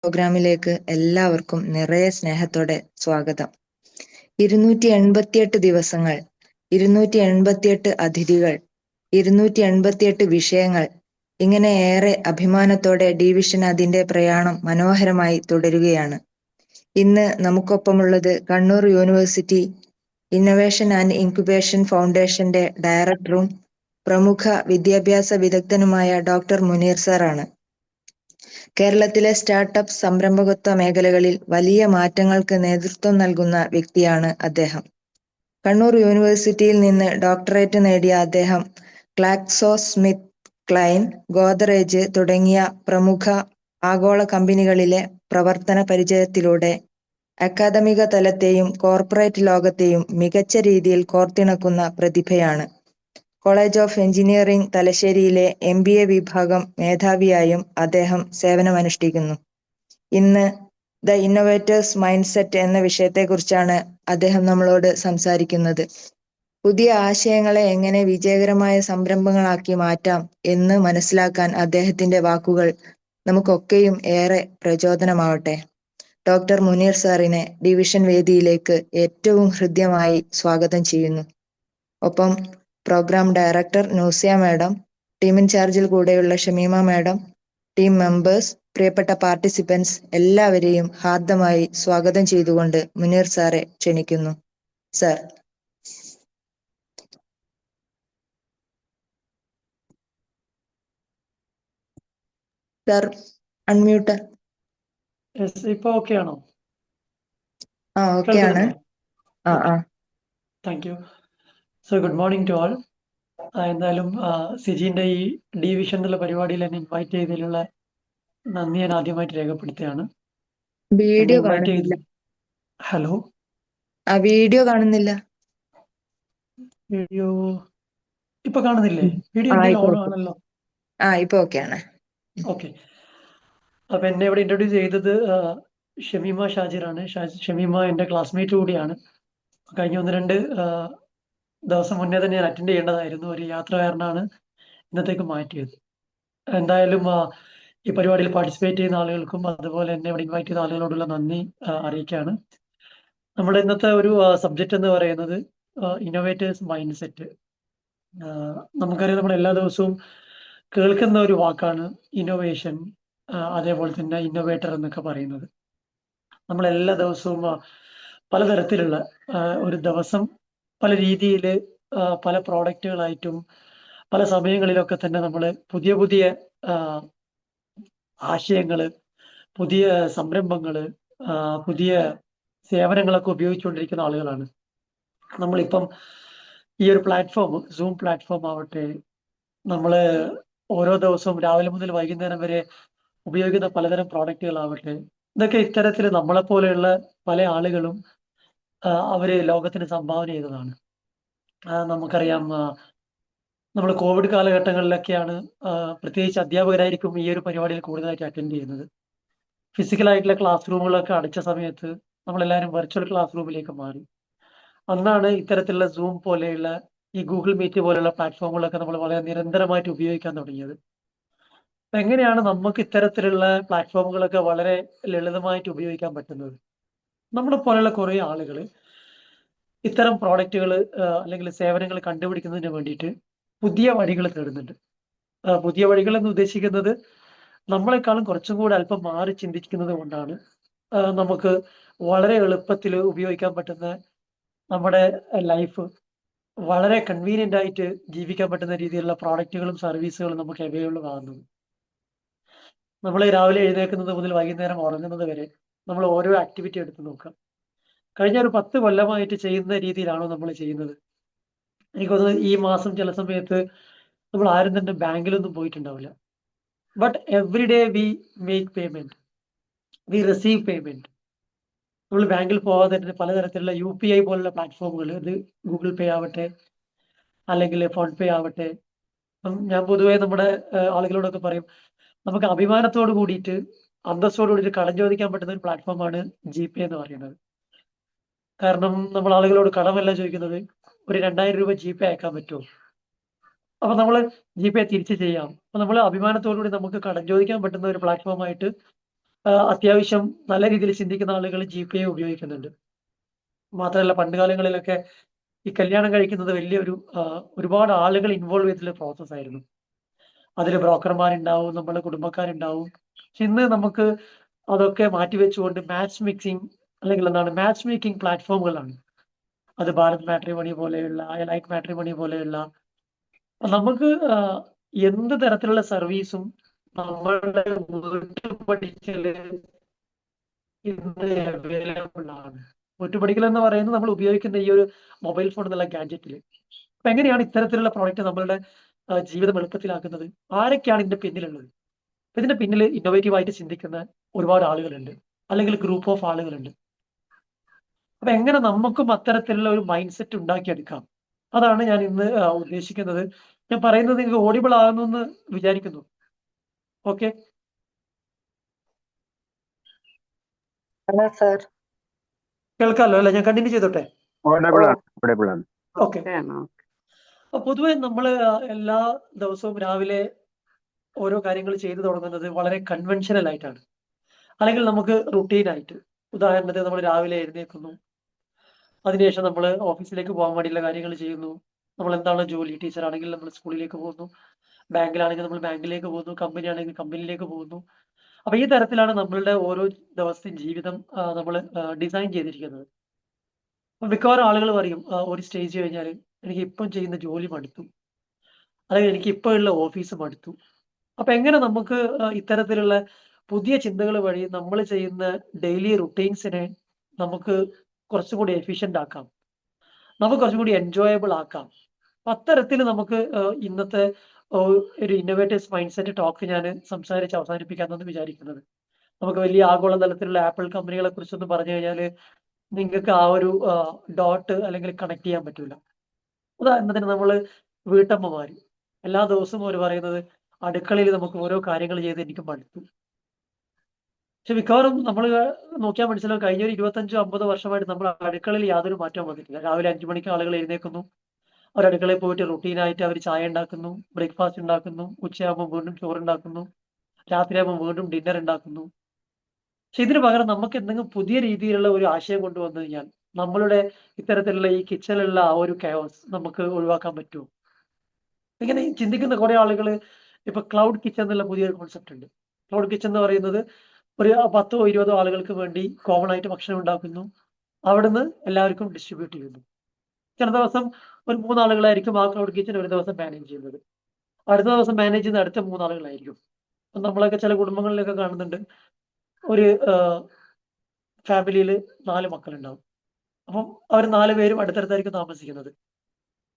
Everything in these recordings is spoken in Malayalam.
പ്രോഗ്രാമിലേക്ക് എല്ലാവർക്കും നിറയെ സ്നേഹത്തോടെ സ്വാഗതം. 288 ദിവസങ്ങൾ, 288 അതിഥികൾ, 288 വിഷയങ്ങൾ, ഇങ്ങനെ ഏറെ അഭിമാനത്തോടെ ഡിവിഷൻ അതിന്റെ പ്രയാണം മനോഹരമായി തുടരുകയാണ്. ഇന്ന് നമുക്കൊപ്പമുള്ളത് Kannur university innovation and incubation ഫൗണ്ടേഷന്റെ ഡയറക്ടറും പ്രമുഖ വിദ്യാഭ്യാസ വിദഗ്ധനുമായ ഡോക്ടർ മുനീർ സാറാണ്. കേരളത്തിലെ സ്റ്റാർട്ടപ്പ് സംരംഭകത്വ മേഖലകളിൽ വലിയ മാറ്റങ്ങൾക്ക് നേതൃത്വം നൽകുന്ന വ്യക്തിയാണ് അദ്ദേഹം. കണ്ണൂർ യൂണിവേഴ്സിറ്റിയിൽ നിന്ന് ഡോക്ടറേറ്റ് നേടിയ അദ്ദേഹം ക്ലാക്സോ സ്മിത്ത് ക്ലൈൻ, ഗോദ്റേജ് തുടങ്ങിയ പ്രമുഖ ആഗോള കമ്പനികളിലെ പ്രവർത്തന പരിചയത്തിലൂടെ അക്കാദമിക തലത്തെയും കോർപ്പറേറ്റ് ലോകത്തെയും മികച്ച രീതിയിൽ കോർത്തിണക്കുന്ന പ്രതിഭയാണ്. കോളേജ് ഓഫ് എഞ്ചിനീയറിംഗ് തലശ്ശേരിയിലെ MBA വിഭാഗം മേധാവിയായും അദ്ദേഹം സേവനമനുഷ്ഠിക്കുന്നു. ഇന്ന് ദ ഇന്നോവേറ്റേഴ്സ് മൈൻഡ് സെറ്റ് എന്ന വിഷയത്തെക്കുറിച്ചാണ് അദ്ദേഹം നമ്മളോട് സംസാരിക്കുന്നത്. പുതിയ ആശയങ്ങളെ എങ്ങനെ വിജയകരമായ സംരംഭങ്ങളാക്കി മാറ്റാം എന്ന് മനസ്സിലാക്കാൻ അദ്ദേഹത്തിന്റെ വാക്കുകൾ നമുക്കൊക്കെയും ഏറെ പ്രചോദനമാവട്ടെ. ഡോക്ടർ മുനീർ സാറിനെ ഡിവിഷൻ വേദിയിലേക്ക് ഏറ്റവും ഹൃദ്യമായി സ്വാഗതം ചെയ്യുന്നു. ഒപ്പം program director Nusiya madam, team ഇൻചാർജിൽ കൂടെയുള്ള ഷമീമ മാഡം, ടീം മെമ്പേഴ്സ്, പ്രിയപ്പെട്ട പാർട്ടിസിപ്പൻസ് എല്ലാവരെയും ഹാർദമായി സ്വാഗതം ചെയ്തുകൊണ്ട് മുനീർ സാറെ ക്ഷണിക്കുന്നു. സർ. Sir unmute. ഇപ്പൊ ഓക്കെ ആണോ? ഓക്കെ ആണ്. Thank you. So good morning to all. എന്തായാലും സിജിന്റെ ഈ ഡിവിഷൻ എന്നുള്ള പരിപാടിയിൽ എന്നെ ഇൻവൈറ്റ് ചെയ്തതിലുള്ള നന്ദി ഞാൻ ആദ്യമായിട്ട് രേഖപ്പെടുത്തുകയാണ്. വീഡിയോ കാണുന്നില്ല. ഹലോ, വീഡിയോ കാണുന്നില്ല. വീഡിയോ ഇപ്പൊ കാണുന്നില്ലേ? വീഡിയോ ഓൺ ആണല്ലോ. ഇപ്പൊ ഓക്കെ ആണ്. ഓക്കെ. അപ്പൊ എന്നെ ഇവിടെ ഇൻട്രൊഡ്യൂസ് ചെയ്തത് ഷമീമ ഷാജിറാണ്. ഷമീമ എൻ്റെ ക്ലാസ്മേറ്റ് കൂടിയാണ്. കഴിഞ്ഞ 1-2 ദിവസം മുന്നേ തന്നെ ഞാൻ അറ്റൻഡ് ചെയ്യേണ്ടതായിരുന്നു. ഒരു യാത്ര കാരണമാണ് ഇന്നത്തേക്ക് മാറ്റിയത്. എന്തായാലും ഈ പരിപാടിയിൽ പാർട്ടിസിപ്പേറ്റ് ചെയ്യുന്ന ആളുകൾക്കും അതുപോലെ എന്നെ ഇവിടെ ഇൻവൈറ്റ് ചെയ്ത ആളുകളോടുള്ള നന്ദി അറിയിക്കുകയാണ്. നമ്മുടെ ഇന്നത്തെ ഒരു സബ്ജക്റ്റ് എന്ന് പറയുന്നത് ഇന്നോവേറ്റേഴ്സ് മൈൻഡ് സെറ്റ്. നമുക്കറിയാം, നമ്മൾ എല്ലാ ദിവസവും കേൾക്കുന്ന ഒരു വാക്കാണ് ഇന്നോവേഷൻ, അതേപോലെ തന്നെ ഇന്നോവേറ്റർ എന്നൊക്കെ പറയുന്നത്. നമ്മൾ എല്ലാ ദിവസവും പലതരത്തിലുള്ള ഒരു ദിവസം പല രീതിയിൽ പല പ്രോഡക്റ്റുകളായിട്ടും പല സമയങ്ങളിലൊക്കെ തന്നെ നമ്മൾ പുതിയ പുതിയ ആശയങ്ങൾ, പുതിയ സംരംഭങ്ങൾ, പുതിയ സേവനങ്ങളൊക്കെ ഉപയോഗിച്ചുകൊണ്ടിരിക്കുന്ന ആളുകളാണ്. നമ്മളിപ്പം ഈ ഒരു പ്ലാറ്റ്ഫോം, സൂം പ്ലാറ്റ്ഫോം ആവട്ടെ, നമ്മൾ ഓരോ ദിവസവും രാവിലെ മുതൽ വൈകുന്നേരം വരെ ഉപയോഗിക്കുന്ന പലതരം പ്രോഡക്റ്റുകളാവട്ടെ, ഇതൊക്കെ ഇത്തരത്തിൽ നമ്മളെപ്പോലെയുള്ള പല ആളുകളും അവര് ലോകത്തിന് സംഭാവന ചെയ്തതാണ്. നമുക്കറിയാം, നമ്മൾ കോവിഡ് കാലഘട്ടങ്ങളിലൊക്കെയാണ് പ്രത്യേകിച്ച് അധ്യാപകരായിരിക്കും ഈ ഒരു പരിപാടിയിൽ കൂടുതലായിട്ട് അറ്റൻഡ് ചെയ്യുന്നത്. ഫിസിക്കലായിട്ടുള്ള ക്ലാസ് റൂമുകളൊക്കെ അടച്ച സമയത്ത് നമ്മളെല്ലാവരും വെർച്വൽ ക്ലാസ് റൂമിലേക്ക് മാറി. അന്നാണ് ഇത്തരത്തിലുള്ള സൂം പോലെയുള്ള ഈ ഗൂഗിൾ മീറ്റ് പോലെയുള്ള പ്ലാറ്റ്ഫോമുകളൊക്കെ നമ്മൾ വളരെ നിരന്തരമായിട്ട് ഉപയോഗിക്കാൻ തുടങ്ങിയത്. എങ്ങനെയാണ് നമുക്ക് ഇത്തരത്തിലുള്ള പ്ലാറ്റ്ഫോമുകളൊക്കെ വളരെ ലളിതമായിട്ട് ഉപയോഗിക്കാൻ പറ്റുന്നത്? നമ്മളെ പോലെയുള്ള കുറേ ആളുകൾ ഇത്തരം പ്രോഡക്റ്റുകൾ അല്ലെങ്കിൽ സേവനങ്ങൾ കണ്ടുപിടിക്കുന്നതിന് വേണ്ടിയിട്ട് പുതിയ വഴികൾ തേടുന്നുണ്ട്. പുതിയ വഴികൾ എന്ന് ഉദ്ദേശിക്കുന്നത് നമ്മളെക്കാളും കുറച്ചും കൂടെ അല്പം മാറി ചിന്തിക്കുന്നത് കൊണ്ടാണ് നമുക്ക് വളരെ എളുപ്പത്തിൽ ഉപയോഗിക്കാൻ പറ്റുന്ന, നമ്മുടെ ലൈഫ് വളരെ കൺവീനിയൻ്റ് ആയിട്ട് ജീവിക്കാൻ പറ്റുന്ന രീതിയിലുള്ള പ്രോഡക്റ്റുകളും സർവീസുകളും നമുക്ക് അവൈലബിൾ ആകുന്നത്. നമ്മൾ രാവിലെ എഴുന്നേൽക്കുന്നത് മുതൽ വൈകുന്നേരം ഉറങ്ങുന്നത് വരെ നമ്മൾ ഓരോ ആക്ടിവിറ്റി എടുത്ത് നോക്കാം. കഴിഞ്ഞ ഒരു 10 കൊല്ലമായിട്ട് ചെയ്യുന്ന രീതിയിലാണോ നമ്മൾ ചെയ്യുന്നത്? എനിക്കൊന്ന് ഈ മാസം ചില സമയത്ത് നമ്മൾ ആരും തന്നെ ബാങ്കിലൊന്നും പോയിട്ടുണ്ടാവില്ല. But every day we make payment, we receive payment. നമ്മൾ ബാങ്കിൽ പോകാതെ തന്നെ പലതരത്തിലുള്ള UPI പോലുള്ള പ്ലാറ്റ്ഫോമുകൾ, അത് ഗൂഗിൾ പേ ആവട്ടെ അല്ലെങ്കിൽ ഫോൺ പേ ആവട്ടെ, ഞാൻ പൊതുവേ നമ്മുടെ ആളുകളോടൊക്കെ പറയും, നമുക്ക് അഭിമാനത്തോട് കൂടിയിട്ട് അന്തസ്സോട് കൂടിയിട്ട് കടം ചോദിക്കാൻ പറ്റുന്ന ഒരു പ്ലാറ്റ്ഫോമാണ് GPay എന്ന് പറയുന്നത്. കാരണം നമ്മൾ ആളുകളോട് കടമല്ല ചോദിക്കുന്നത്, ഒരു 2000 രൂപ GPay അയക്കാൻ പറ്റുമോ? അപ്പൊ നമ്മൾ GPay തിരിച്ച് ചെയ്യാം. അപ്പൊ നമ്മൾ അഭിമാനത്തോടുകൂടി നമുക്ക് കടം ചോദിക്കാൻ പറ്റുന്ന ഒരു പ്ലാറ്റ്ഫോമായിട്ട് അത്യാവശ്യം നല്ല രീതിയിൽ ചിന്തിക്കുന്ന ആളുകൾ GPA ഉപയോഗിക്കുന്നുണ്ട്. മാത്രമല്ല പണ്ട് കാലങ്ങളിലൊക്കെ ഈ കല്യാണം കഴിക്കുന്നത് വലിയൊരു ഒരുപാട് ആളുകൾ ഇൻവോൾവ് ചെയ്തിട്ടുള്ള പ്രോസസ് ആയിരുന്നു. അതിൽ ബ്രോക്കർമാരുണ്ടാവും, നമ്മുടെ കുടുംബക്കാരുണ്ടാവും. പക്ഷെ ഇന്ന് നമുക്ക് അതൊക്കെ മാറ്റിവെച്ചുകൊണ്ട് മാച്ച് മിക്സിംഗ് അല്ലെങ്കിൽ എന്താണ് മാച്ച് മേക്കിംഗ് പ്ലാറ്റ്ഫോമുകളാണ്. അത് ഭാരത് മാട്രിമോണി പോലെയുള്ള, ലൈക്ക് മാട്രിമോണി പോലെയുള്ള നമുക്ക് എന്ത് തരത്തിലുള്ള സർവീസും നമ്മളുടെ വീട്ടുപടിക്കല് ഇന്ന് അവൈലബിൾ ആണ്. വീട്ടുപടിക്കൽ എന്ന് പറയുന്നത് നമ്മൾ ഉപയോഗിക്കുന്ന ഈ ഒരു മൊബൈൽ ഫോൺ എന്നുള്ള ഗാഡ്ജറ്റിൽ. അപ്പൊ എങ്ങനെയാണ് ഇത്തരത്തിലുള്ള പ്രോഡക്റ്റ് നമ്മളുടെ ജീവിതം എളുപ്പത്തിലാക്കുന്നത്? ആരൊക്കെയാണ് ഇതിന്റെ പിന്നിലുള്ളത്? ഇതിന്റെ പിന്നിൽ ഇന്നോവേറ്റീവ് ആയിട്ട് ചിന്തിക്കുന്ന ഒരുപാട് ആളുകളുണ്ട്, അല്ലെങ്കിൽ ഗ്രൂപ്പ് ഓഫ് ആളുകളുണ്ട്. അപ്പൊ എങ്ങനെ നമുക്കും അത്തരത്തിലുള്ള ഒരു മൈൻഡ് സെറ്റ് ഉണ്ടാക്കിയെടുക്കാം? അതാണ് ഞാൻ ഇന്ന് ഉദ്ദേശിക്കുന്നത്. ഞാൻ പറയുന്നത് നിങ്ങൾക്ക് ഓഡിബിൾ ആകുന്നു എന്ന് വിചാരിക്കുന്നു. Okay sir. കേൾക്കാമല്ലോ അല്ലെ? ഞാൻ കണ്ടിന്യൂ ചെയ്തോട്ടെ? ഓക്കെ. പൊതുവെ നമ്മൾ എല്ലാ ദിവസവും രാവിലെ ഓരോ കാര്യങ്ങൾ ചെയ്തു തുടങ്ങുന്നത് വളരെ കൺവെൻഷനൽ ആയിട്ടാണ്, അല്ലെങ്കിൽ നമുക്ക് റുട്ടീൻ ആയിട്ട്. ഉദാഹരണത്തിന് നമ്മൾ രാവിലെ എഴുന്നേൽക്കുന്നു, അതിനുശേഷം നമ്മൾ ഓഫീസിലേക്ക് പോകാൻ വേണ്ടിയുള്ള കാര്യങ്ങൾ ചെയ്യുന്നു. നമ്മൾ എന്താണ് ജോലി, ടീച്ചർ ആണെങ്കിൽ നമ്മൾ സ്കൂളിലേക്ക് പോകുന്നു, ബാങ്കിലാണെങ്കിൽ നമ്മൾ ബാങ്കിലേക്ക് പോകുന്നു, കമ്പനി ആണെങ്കിൽ കമ്പനിയിലേക്ക് പോകുന്നു. അപ്പൊ ഈ തരത്തിലാണ് നമ്മളുടെ ഓരോ ദിവസത്തെയും ജീവിതം നമ്മൾ ഡിസൈൻ ചെയ്തിരിക്കുന്നത്. അപ്പൊ മിക്കവാറും ആളുകൾ പറയും ഒരു സ്റ്റേജ് കഴിഞ്ഞാൽ എനിക്ക് ഇപ്പം ചെയ്യുന്ന ജോലി മടുത്തു, അല്ലെങ്കിൽ എനിക്ക് ഇപ്പോൾ ഉള്ള ഓഫീസ് മടുത്തു. അപ്പൊ എങ്ങനെ നമുക്ക് ഇത്തരത്തിലുള്ള പുതിയ ചിന്തകൾ വഴി നമ്മൾ ചെയ്യുന്ന ഡെയിലി റുട്ടീൻസിനെ നമുക്ക് കുറച്ചും കൂടി എഫിഷ്യന്റ് ആക്കാം, നമുക്ക് കുറച്ചും കൂടി എൻജോയബിൾ ആക്കാം. അപ്പൊ അത്തരത്തിൽ നമുക്ക് ഇന്നത്തെ ഒരു ഇന്നോവേറ്റീവ് മൈൻഡ് സെറ്റ് ടോക്ക് ഞാൻ സംസാരിച്ച് അവസാനിപ്പിക്കാമെന്ന് വിചാരിക്കുന്നത്. നമുക്ക് വലിയ ആഗോള തലത്തിലുള്ള ആപ്പിൾ കമ്പനികളെ കുറിച്ചൊന്നും പറഞ്ഞു കഴിഞ്ഞാൽ നിങ്ങൾക്ക് ആ ഒരു ഡോട്ട് അല്ലെങ്കിൽ കണക്ട് ചെയ്യാൻ പറ്റൂല. ഉദാഹരണത്തിന് നമ്മൾ വീട്ടമ്മമാര് എല്ലാ ദിവസവും അവർ പറയുന്നത് അടുക്കളയിൽ നമുക്ക് ഓരോ കാര്യങ്ങൾ ചെയ്ത് എനിക്ക് മടുത്തു. പക്ഷെ മിക്കവാറും നമ്മൾ നോക്കിയാൽ മനസ്സിലാവും കഴിഞ്ഞ ഒരു 25-50 വർഷമായിട്ട് നമ്മൾ അടുക്കളയിൽ യാതൊരു മാറ്റവും വന്നിട്ടില്ല. രാവിലെ 5 മണിക്ക് ആളുകൾ എഴുന്നേൽക്കുന്നു, അവർ അടുക്കളയിൽ പോയിട്ട് റുട്ടീനായിട്ട് അവർ ചായ ഉണ്ടാക്കുന്നു, ബ്രേക്ക്ഫാസ്റ്റ് ഉണ്ടാക്കുന്നു, ഉച്ചയാകുമ്പോൾ വീണ്ടും ചോറുണ്ടാക്കുന്നു, രാത്രിയാകുമ്പോൾ വീണ്ടും ഡിന്നർ ഉണ്ടാക്കുന്നു. പക്ഷെ ഇതിന് പകരം നമുക്ക് എന്തെങ്കിലും പുതിയ രീതിയിലുള്ള ഒരു ആശയം കൊണ്ടുവന്നു കഴിഞ്ഞാൽ നമ്മളുടെ ഇത്തരത്തിലുള്ള ഈ കിച്ചണിലുള്ള ആ ഒരു കെയോസ് നമുക്ക് ഒഴിവാക്കാൻ പറ്റുമോ? ഇങ്ങനെ ചിന്തിക്കുന്ന കുറെ ആളുകൾ ഇപ്പൊ ക്ലൗഡ് കിച്ചൺ എന്നുള്ള പുതിയൊരു കോൺസെപ്റ്റ് ഉണ്ട്. ക്ലൗഡ് കിച്ചൺ എന്ന് പറയുന്നത് ഒരു 10-20 ആളുകൾക്ക് വേണ്ടി കോമൺ ആയിട്ട് ഭക്ഷണം ഉണ്ടാക്കുന്നു, അവിടുന്ന് എല്ലാവർക്കും ഡിസ്ട്രിബ്യൂട്ട് ചെയ്യുന്നു. ചില ദിവസം ഒരു 3 ആളുകളായിരിക്കും ആ ക്ലൗഡ് കിച്ചൺ ഒരു ദിവസം മാനേജ് ചെയ്യുന്നത്, അടുത്ത ദിവസം മാനേജ് ചെയ്യുന്ന അടുത്ത 3 ആളുകളായിരിക്കും. നമ്മളൊക്കെ ചില കുടുംബങ്ങളിലൊക്കെ കാണുന്നുണ്ട്, ഒരു ഫാമിലിയിൽ 4 മക്കളുണ്ടാവും. അപ്പം അവർ 4 പേരും അടുത്തടുത്തായിരിക്കും താമസിക്കുന്നത്.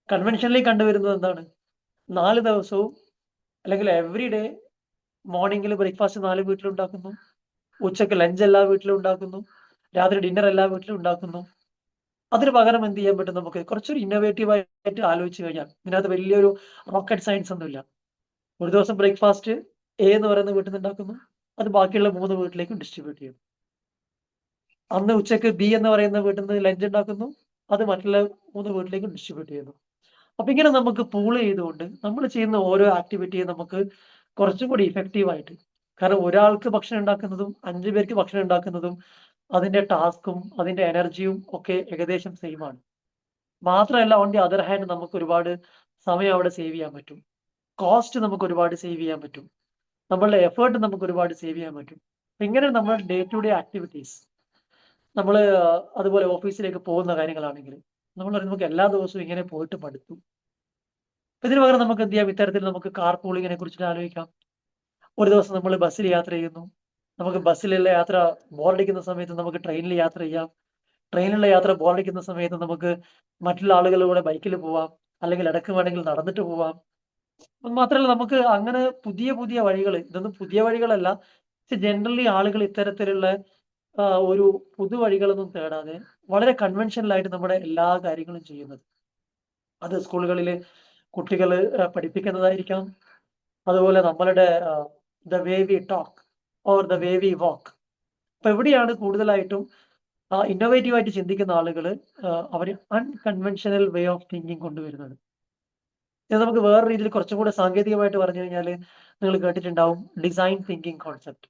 കൺവെൻഷനലി കണ്ടുവരുന്നത് എന്താണ്? 4 ദിവസവും അല്ലെങ്കിൽ എവറി ഡേ മോർണിംഗിൽ ബ്രേക്ക്ഫാസ്റ്റ് 4 വീട്ടിലുണ്ടാക്കുന്നു, ഉച്ചക്ക് ലഞ്ച് എല്ലാ വീട്ടിലും ഉണ്ടാക്കുന്നു, രാത്രി ഡിന്നർ എല്ലാ വീട്ടിലും ഉണ്ടാക്കുന്നു. അതിന് പകരം എന്ത് ചെയ്യാൻ പറ്റും? നമുക്ക് കുറച്ചൊരു ഇന്നോവേറ്റീവ് ആയിട്ട് ആലോചിച്ച് കഴിഞ്ഞാൽ ഇതിനകത്ത് വലിയൊരു റോക്കറ്റ് സയൻസ് ഒന്നുമില്ല. ഒരു ദിവസം ബ്രേക്ക്ഫാസ്റ്റ് എന്ന് പറയുന്ന വീട്ടിൽ നിന്ന് ഉണ്ടാക്കുന്നു, അത് ബാക്കിയുള്ള 3 വീട്ടിലേക്കും ഡിസ്ട്രിബ്യൂട്ട് ചെയ്യുന്നു. അന്ന് ഉച്ചക്ക് ബി എന്ന് പറയുന്ന വീട്ടിൽ നിന്ന് ലഞ്ച് ഉണ്ടാക്കുന്നു, അത് മറ്റുള്ള 3 വീട്ടിലേക്കും ഡിസ്ട്രിബ്യൂട്ട് ചെയ്യുന്നു. അപ്പൊ ഇങ്ങനെ നമുക്ക് പൂൾ ചെയ്തുകൊണ്ട് നമ്മൾ ചെയ്യുന്ന ഓരോ ആക്ടിവിറ്റിയും നമുക്ക് കുറച്ചും കൂടി ഇഫക്റ്റീവ് ആയിട്ട്, കാരണം ഒരാൾക്ക് ഭക്ഷണം ഉണ്ടാക്കുന്നതും 5 പേർക്ക് ഭക്ഷണം ഉണ്ടാക്കുന്നതും അതിന്റെ ടാസ്കും അതിന്റെ എനർജിയും ഒക്കെ ഏകദേശം സെയിം ആണ്. മാത്രമല്ല ഓൺ ദി അതർ ഹാൻഡ് നമുക്ക് ഒരുപാട് സമയം അവിടെ സേവ് ചെയ്യാൻ പറ്റും, കോസ്റ്റ് നമുക്ക് ഒരുപാട് സേവ് ചെയ്യാൻ പറ്റും, നമ്മളുടെ എഫേർട്ട് നമുക്ക് ഒരുപാട് സേവ് ചെയ്യാൻ പറ്റും. ഇങ്ങനെ നമ്മൾ ഡേ ടു ഡേ ആക്ടിവിറ്റീസ് നമ്മൾ അതുപോലെ ഓഫീസിലേക്ക് പോകുന്ന കാര്യങ്ങളാണെങ്കിൽ നമ്മൾ നമുക്ക് എല്ലാ ദിവസവും ഇങ്ങനെ പോയിട്ട് മടുത്തു. ഇതിന് പകരം നമുക്ക് എന്ത് ചെയ്യാം? ഇത്തരത്തിൽ നമുക്ക് കാർ പൂളിങ്ങിനെ കുറിച്ചിട്ട് ആലോചിക്കാം. ഒരു ദിവസം നമ്മൾ ബസ്സിൽ യാത്ര ചെയ്യുന്നു, നമുക്ക് ബസ്സിലുള്ള യാത്ര ബോറടിക്കുന്ന സമയത്ത് നമുക്ക് ട്രെയിനിൽ യാത്ര ചെയ്യാം, ട്രെയിനിലുള്ള യാത്ര ബോറടിക്കുന്ന സമയത്ത് നമുക്ക് മറ്റുള്ള ആളുകളുടെ കൂടെ ബൈക്കിൽ പോവാം, അല്ലെങ്കിൽ ഇടയ്ക്ക് വേണമെങ്കിൽ നടന്നിട്ട് പോവാം. മാത്രമല്ല നമുക്ക് അങ്ങനെ പുതിയ പുതിയ വഴികൾ, ഇതൊന്നും പുതിയ വഴികളല്ല, പക്ഷെ ജനറലി ആളുകൾ ഇത്തരത്തിലുള്ള ഒരു പുതുവഴികളൊന്നും തേടാതെ വളരെ കൺവെൻഷനലായിട്ട് നമ്മുടെ എല്ലാ കാര്യങ്ങളും ചെയ്യുന്നത്. അത് സ്കൂളുകളിൽ കുട്ടികൾ പഠിപ്പിക്കുന്നതായിരിക്കാം, അതുപോലെ നമ്മളുടെ the way we talk or the way we വാക്ക്. അപ്പൊ എവിടെയാണ് കൂടുതലായിട്ടും ഇന്നോവേറ്റീവ് ആയിട്ട് ചിന്തിക്കുന്ന ആളുകൾ അവർ അൺകൺവെൻഷനൽ വേ ഓഫ് തിങ്കിങ് കൊണ്ടുവരുന്നത്. ഇത് നമുക്ക് വേറെ രീതിയിൽ കുറച്ചും കൂടെ സാങ്കേതികമായിട്ട് പറഞ്ഞു കഴിഞ്ഞാൽ നിങ്ങൾ കേട്ടിട്ടുണ്ടാവും ഡിസൈൻ തിങ്കിങ് കോൺസെപ്റ്റ്.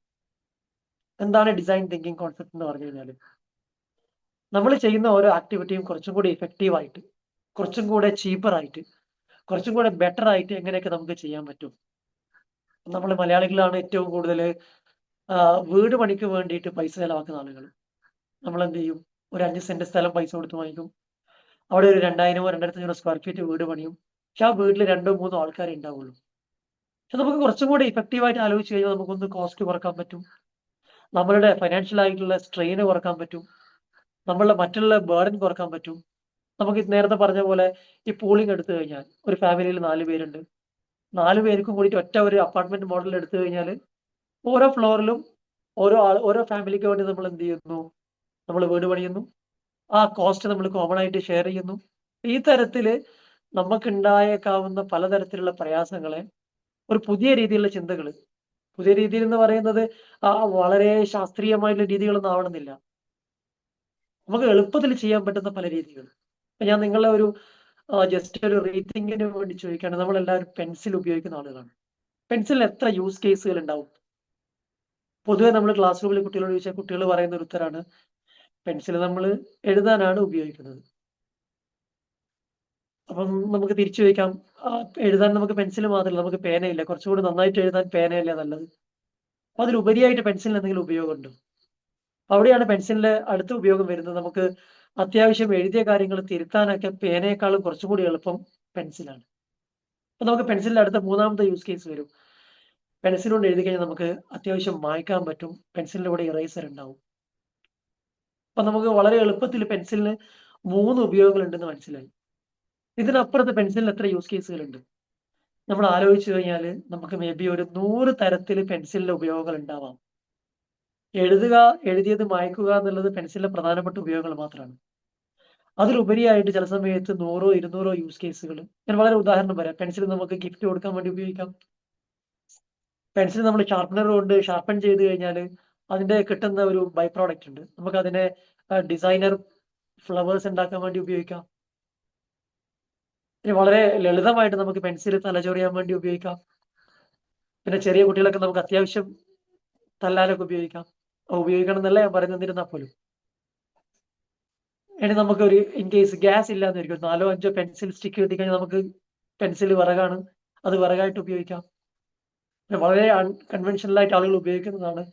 എന്താണ് ഡിസൈൻ തിങ്കിങ് കോൺസെപ്റ്റ് എന്ന് പറഞ്ഞു കഴിഞ്ഞാൽ, നമ്മൾ ചെയ്യുന്ന ഓരോ ആക്ടിവിറ്റിയും കുറച്ചും കൂടി ഇഫക്റ്റീവ് ആയിട്ട്, കുറച്ചും കൂടെ ചീപ്പർ ആയിട്ട്, കുറച്ചും കൂടെ ബെറ്റർ ആയിട്ട് എങ്ങനെയൊക്കെ നമുക്ക് ചെയ്യാൻ പറ്റും. നമ്മൾ മലയാളികളാണ് ഏറ്റവും കൂടുതൽ വീട് പണിക്ക് വേണ്ടിയിട്ട് പൈസ ചെലവാക്കുന്ന ആളുകൾ. നമ്മൾ എന്ത് ചെയ്യും? ഒരു 5 സെന്റ് സ്ഥലം പൈസ കൊടുത്ത് വാങ്ങിക്കും. അവിടെ ഒരു 2000 2500 സ്ക്വയർ ഫീറ്റ് വീട് പണിയും. പക്ഷെ ആ വീട്ടിൽ 2 3 ആൾക്കാരെ ഉണ്ടാവുള്ളൂ. പക്ഷെ നമുക്ക് കുറച്ചും കൂടി ഇഫക്റ്റീവായിട്ട് ആലോചിച്ച് കഴിഞ്ഞാൽ നമുക്കൊന്ന് കോസ്റ്റ് കുറക്കാൻ പറ്റും. നമ്മളുടെ ഫൈനാൻഷ്യൽ ആയിട്ടുള്ള സ്ട്രെയിന് കുറക്കാൻ പറ്റും. നമ്മളുടെ മറ്റുള്ള ബേർഡൻ കുറക്കാൻ പറ്റും. നമുക്ക് നേരത്തെ പറഞ്ഞ പോലെ ഈ പൂളിംഗ് എടുത്തു കഴിഞ്ഞാൽ ഒരു ഫാമിലിയിൽ 4 പേരുണ്ട്. 4 പേർക്കും കൂടിയിട്ട് ഒറ്റ ഒരു അപ്പാർട്ട്മെന്റ് മോഡൽ എടുത്തു കഴിഞ്ഞാൽ ഓരോ ഫ്ലോറിലും ഓരോ ഫാമിലിക്ക് വേണ്ടി നമ്മൾ എന്ത് ചെയ്യുന്നു? നമ്മൾ വീട് പണിയുന്നു. ആ കോസ്റ്റ് നമ്മൾ കോമൺ ആയിട്ട് ഷെയർ ചെയ്യുന്നു. ഈ തരത്തില് നമുക്കുണ്ടായേക്കാവുന്ന പലതരത്തിലുള്ള പ്രയാസങ്ങളെ ഒരു പുതിയ രീതിയിലുള്ള ചിന്തകള്, പുതിയ രീതിയിൽ എന്ന് പറയുന്നത് വളരെ ശാസ്ത്രീയമായിട്ടുള്ള രീതികളൊന്നും ആവണമെന്നില്ല. നമുക്ക് എളുപ്പത്തിൽ ചെയ്യാൻ പറ്റുന്ന പല രീതികൾ. ഇപ്പൊ ഞാൻ നിങ്ങളെ ഒരു ജസ്റ്റ് ഒരു റീതിങ്കിന് വേണ്ടി ചോദിക്കുകയാണ്. നമ്മളെല്ലാവരും പെൻസിൽ ഉപയോഗിക്കുന്ന ആളുകളാണ്. പെൻസിലിന് എത്ര യൂസ് കേസുകൾ ഉണ്ടാവും? പൊതുവെ നമ്മൾ ക്ലാസ് റൂമിൽ കുട്ടികളോട് ചോദിച്ചാൽ കുട്ടികൾ പറയുന്ന ഒരു ഉത്തരാണ്, പെൻസിൽ നമ്മൾ എഴുതാനാണ് ഉപയോഗിക്കുന്നത്. അപ്പം നമുക്ക് തിരിച്ചു ചോദിക്കാം, എഴുതാൻ നമുക്ക് പെൻസിൽ മാത്രമല്ല, നമുക്ക് പേനയില്ല. കുറച്ചുകൂടി നന്നായിട്ട് എഴുതാൻ പേനയല്ലേ നല്ലത്? അപ്പൊ അതിലുപരിയായിട്ട് പെൻസിലിന് എന്തെങ്കിലും ഉപയോഗമുണ്ടോ? അവിടെയാണ് പെൻസിലിന്റെ അടുത്ത ഉപയോഗം വരുന്നത്. നമുക്ക് അത്യാവശ്യം എഴുതിയ കാര്യങ്ങൾ തിരുത്താനൊക്കെ പേനയെക്കാളും കുറച്ചും കൂടി എളുപ്പം പെൻസിലാണ്. അപ്പൊ നമുക്ക് പെൻസിലിന്റെ അടുത്ത മൂന്നാമത്തെ യൂസ് കേസ് വരും. പെൻസിൽ കൊണ്ട് എഴുതി കഴിഞ്ഞാൽ നമുക്ക് അത്യാവശ്യം മായ്ക്കാൻ പറ്റും. പെൻസിലിന്റെ കൂടെ ഇറേസർ ഉണ്ടാവും. അപ്പൊ നമുക്ക് വളരെ എളുപ്പത്തിൽ പെൻസിലിന് 3 ഉപയോഗങ്ങൾ ഉണ്ടെന്ന് മനസ്സിലായി. ഇതിനപ്പുറത്ത് പെൻസിലിന് എത്ര യൂസ് കേസുകളുണ്ട്? നമ്മൾ ആലോചിച്ചു കഴിഞ്ഞാൽ നമുക്ക് മേ ബി ഒരു 100 തരത്തിൽ പെൻസിലിന്റെ ഉപയോഗങ്ങൾ ഉണ്ടാവാം. എഴുതുക, എഴുതിയത് മായ്ക്കുക എന്നുള്ളത് പെൻസിലിന്റെ പ്രധാനപ്പെട്ട ഉപയോഗങ്ങൾ മാത്രമാണ്. അതിലുപരിയായിട്ട് ചില സമയത്ത് 100 200 യൂസ് കേസുകൾ. ഞാൻ വളരെ ഉദാഹരണം പറയാം. പെൻസിൽ നമുക്ക് ഗിഫ്റ്റ് കൊടുക്കാൻ വേണ്ടി ഉപയോഗിക്കാം. പെൻസിൽ നമ്മൾ ഷാർപ്പനർ കൊണ്ട് ഷാർപ്പൻ ചെയ്ത് കഴിഞ്ഞാൽ അതിന്റെ കിട്ടുന്ന ഒരു ബൈ പ്രോഡക്റ്റ് ഉണ്ട്. നമുക്ക് അതിനെ ഡിസൈനർ ഫ്ലവേഴ്സ് ഉണ്ടാക്കാൻ വേണ്ടി ഉപയോഗിക്കാം. ഇനി വളരെ ലളിതമായിട്ട് നമുക്ക് പെൻസിൽ തലചൊറിയാൻ വേണ്ടി ഉപയോഗിക്കാം. പിന്നെ ചെറിയ കുട്ടികളൊക്കെ നമുക്ക് അത്യാവശ്യം തല്ലാനൊക്കെ ഉപയോഗിക്കാം. ഉപയോഗിക്കണം എന്നല്ല ഞാൻ പറയുന്നത്, എന്നിരുന്നാൽ പോലും. ഇനി നമുക്കൊരു ഇൻ കേസ് ഗ്യാസ് ഇല്ലാന്നിരിക്കും, 4 5 പെൻസിൽ സ്റ്റിക്ക് കിട്ടിക്കഴിഞ്ഞാൽ നമുക്ക് പെൻസിൽ വിറകാണ്, അത് വിറകായിട്ട് ഉപയോഗിക്കാം. വളരെ അൺകൺവെൻഷണൽ ആയിട്ട് ആളുകൾ ഉപയോഗിക്കുന്നതാണ്.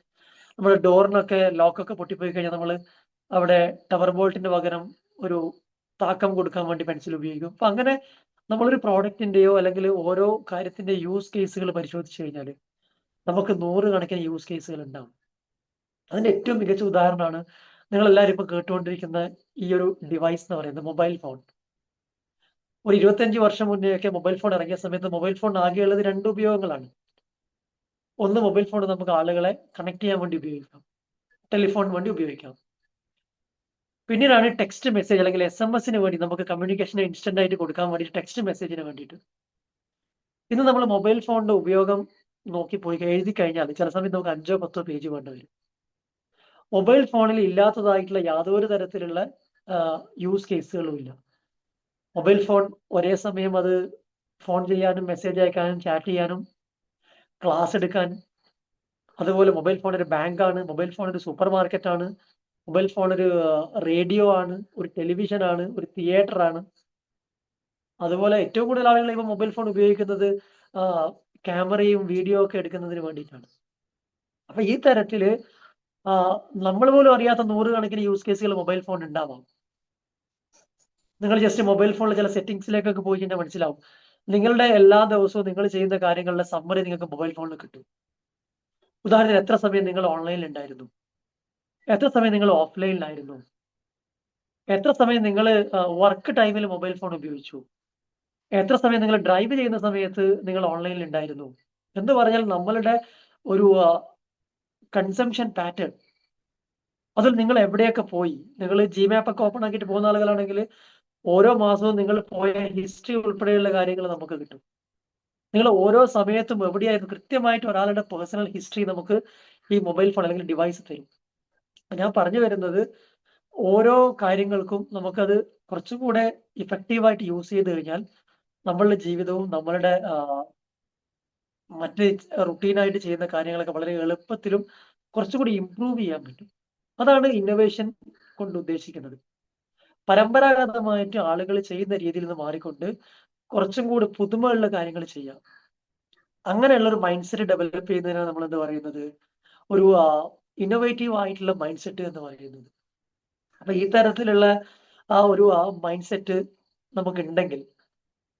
നമ്മുടെ ഡോറിനൊക്കെ ലോക്കൊക്കെ പൊട്ടിപ്പോയി കഴിഞ്ഞാൽ നമ്മൾ അവിടെ ടവർ ബോൾട്ടിന്റെ പകരം ഒരു താക്കം കൊടുക്കാൻ വേണ്ടി പെൻസിൽ ഉപയോഗിക്കും. അപ്പൊ അങ്ങനെ നമ്മളൊരു പ്രോഡക്റ്റിന്റെയോ അല്ലെങ്കിൽ ഓരോ കാര്യത്തിന്റെ യൂസ് കേസുകൾ പരിശോധിച്ചു കഴിഞ്ഞാൽ നമുക്ക് 100 കണക്കിന് യൂസ് കേസുകൾ ഉണ്ടാവും. അതിന്റെ ഏറ്റവും മികച്ച ഉദാഹരണമാണ് നിങ്ങൾ എല്ലാവരും ഇപ്പൊ കേട്ടുകൊണ്ടിരിക്കുന്ന ഈ ഒരു ഡിവൈസ് എന്ന് പറയുന്നത് മൊബൈൽ ഫോൺ. ഒരു 25 വർഷം മുന്നേയൊക്കെ മൊബൈൽ ഫോൺ ഇറങ്ങിയ സമയത്ത് മൊബൈൽ ഫോൺ ആകെയുള്ളത് 2 ഉപയോഗങ്ങളാണ്. ഒന്ന്, മൊബൈൽ ഫോൺ നമുക്ക് ആളുകളെ കണക്ട് ചെയ്യാൻ വേണ്ടി ഉപയോഗിക്കാം, ടെലിഫോൺ വേണ്ടി ഉപയോഗിക്കാം. പിന്നീടാണ് ടെക്സ്റ്റ് മെസ്സേജ് അല്ലെങ്കിൽ SMS വേണ്ടി നമുക്ക് കമ്മ്യൂണിക്കേഷൻ ഇൻസ്റ്റന്റ് ആയിട്ട് കൊടുക്കാൻ വേണ്ടി ടെക്സ്റ്റ് മെസ്സേജിന് വേണ്ടിയിട്ട്. ഇന്ന് നമ്മൾ മൊബൈൽ ഫോണിന്റെ ഉപയോഗം നോക്കി പോയി എഴുതി കഴിഞ്ഞാൽ ചില സമയത്ത് നമുക്ക് 5 10 പേജ് വേണ്ടി വരും. മൊബൈൽ ഫോണിൽ ഇല്ലാത്തതായിട്ടുള്ള യാതൊരു തരത്തിലുള്ള യൂസ് കേസുകളും ഇല്ല. മൊബൈൽ ഫോൺ ഒരേ സമയം അത് ഫോൺ ചെയ്യാനും മെസ്സേജ് അയക്കാനും ചാറ്റ് ചെയ്യാനും ക്ലാസ് എടുക്കാൻ, അതുപോലെ മൊബൈൽ ഫോൺ ഒരു ബാങ്കാണ്, മൊബൈൽ ഫോൺ ഒരു സൂപ്പർ മാർക്കറ്റ് ആണ്, മൊബൈൽ ഫോൺ ഒരു റേഡിയോ ആണ്, ഒരു ടെലിവിഷൻ ആണ്, ഒരു തിയേറ്റർ ആണ്. അതുപോലെ ഏറ്റവും കൂടുതൽ ആളുകൾ ഇപ്പൊ മൊബൈൽ ഫോൺ ഉപയോഗിക്കുന്നത് ക്യാമറയും വീഡിയോ ഒക്കെ എടുക്കുന്നതിന് വേണ്ടിയിട്ടാണ്. അപ്പൊ ഈ തരത്തില് നമ്മൾ പോലും അറിയാത്ത 100 കണക്കിന് യൂസ് കേസുകൾ മൊബൈൽ ഫോൺ ഉണ്ടാവാം. നിങ്ങൾ ജസ്റ്റ് മൊബൈൽ ഫോണിലെ ചില സെറ്റിംഗ്സിലേക്കൊക്കെ പോയി കഴിഞ്ഞാൽ മനസ്സിലാവും. നിങ്ങളുടെ എല്ലാ ദിവസവും നിങ്ങൾ ചെയ്യുന്ന കാര്യങ്ങളുടെ സമ്മറി നിങ്ങൾക്ക് മൊബൈൽ ഫോണിൽ കിട്ടും. ഉദാഹരണത്തിന് എത്ര സമയം നിങ്ങൾ ഓൺലൈനിൽ ഉണ്ടായിരുന്നു, എത്ര സമയം നിങ്ങൾ ഓഫ്ലൈനിലായിരുന്നു, എത്ര സമയം നിങ്ങൾ വർക്ക് ടൈമിൽ മൊബൈൽ ഫോൺ ഉപയോഗിച്ചു, എത്ര സമയം നിങ്ങൾ ഡ്രൈവ് ചെയ്യുന്ന സമയത്ത് നിങ്ങൾ ഓൺലൈനിൽ ഉണ്ടായിരുന്നു എന്ന് പറഞ്ഞാൽ നമ്മളുടെ ഒരു കൺസംഷൻ പാറ്റേൺ, അതിൽ നിങ്ങൾ എവിടെയൊക്കെ പോയി. നിങ്ങൾ ജിമാപ്പ് ഒക്കെ ഓപ്പൺ ആക്കിയിട്ട് പോകുന്ന ആളുകളാണെങ്കിൽ ഓരോ മാസവും നിങ്ങൾ പോയ ഹിസ്റ്ററി ഉൾപ്പെടെയുള്ള കാര്യങ്ങൾ നമുക്ക് കിട്ടും. നിങ്ങൾ ഓരോ സമയത്തും എവിടെയായിരുന്നു കൃത്യമായിട്ട് ഒരാളുടെ പേഴ്സണൽ ഹിസ്റ്ററി നമുക്ക് ഈ മൊബൈൽ ഫോൺ അല്ലെങ്കിൽ ഡിവൈസ് തരും. ഞാൻ പറഞ്ഞു വരുന്നത്, ഓരോ കാര്യങ്ങൾക്കും നമുക്കത് കുറച്ചും കൂടെ ഇഫക്റ്റീവായിട്ട് യൂസ് ചെയ്ത് കഴിഞ്ഞാൽ നമ്മളുടെ ജീവിതവും നമ്മളുടെ മറ്റ് റുട്ടീനായിട്ട് ചെയ്യുന്ന കാര്യങ്ങളൊക്കെ വളരെ എളുപ്പത്തിലും കുറച്ചുകൂടി ഇംപ്രൂവ് ചെയ്യാൻ പറ്റും. അതാണ് ഇന്നോവേഷൻ കൊണ്ട് ഉദ്ദേശിക്കുന്നത്. പരമ്പരാഗതമായിട്ട് ആളുകൾ ചെയ്യുന്ന രീതിയിൽ നിന്ന് മാറിക്കൊണ്ട് കുറച്ചും കൂടി പുതുമയുള്ള കാര്യങ്ങൾ ചെയ്യാം. അങ്ങനെയുള്ള ഒരു മൈൻഡ് സെറ്റ് ഡെവലപ്പ് ചെയ്യുന്നതിനാണ് നമ്മൾ എന്താ പറയുന്നത്, ഒരു ഇന്നോവേറ്റീവ് ആയിട്ടുള്ള മൈൻഡ് സെറ്റ് എന്ന് പറയുന്നത്. അപ്പൊ ഈ തരത്തിലുള്ള ആ മൈൻഡ് സെറ്റ് നമുക്ക് ഉണ്ടെങ്കിൽ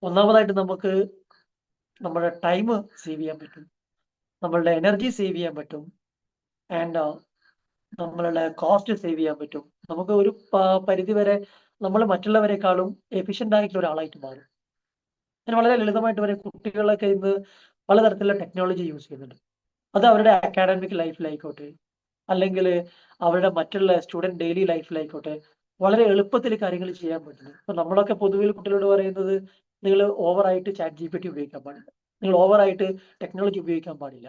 ഒന്നാമതായിട്ട് നമുക്ക് നമ്മുടെ ടൈം സേവ് ചെയ്യാൻ പറ്റും, നമ്മളുടെ എനർജി സേവ് ചെയ്യാൻ പറ്റും, ആൻഡ് നമ്മളുടെ കോസ്റ്റ് സേവ് ചെയ്യാൻ പറ്റും. നമുക്ക് ഒരു പരിധി വരെ നമ്മൾ മറ്റുള്ളവരെക്കാളും എഫിഷ്യന്റ് ആയിട്ടുള്ള ഒരാളായിട്ട് മാറും. ഞാൻ വളരെ ലളിതമായിട്ട് പറയാം, കുട്ടികളൊക്കെ ഇന്ന് പലതരത്തിലുള്ള ടെക്നോളജി യൂസ് ചെയ്യുന്നുണ്ട്. അത് അവരുടെ അക്കാഡമിക് ലൈഫിലായിക്കോട്ടെ, അല്ലെങ്കിൽ അവരുടെ മറ്റുള്ള സ്റ്റുഡന്റ് ഡെയിലി ലൈഫിലായിക്കോട്ടെ, വളരെ എളുപ്പത്തിൽ കാര്യങ്ങൾ ചെയ്യാൻ പറ്റുന്നു. ഇപ്പൊ നമ്മളൊക്കെ പൊതുവിൽ കുട്ടികളോട് പറയുന്നത്, നിങ്ങൾ ഓവറായിട്ട് ChatGPT ഉപയോഗിക്കാൻ പാടില്ല, നിങ്ങൾ ഓവറായിട്ട് ടെക്നോളജി ഉപയോഗിക്കാൻ പാടില്ല.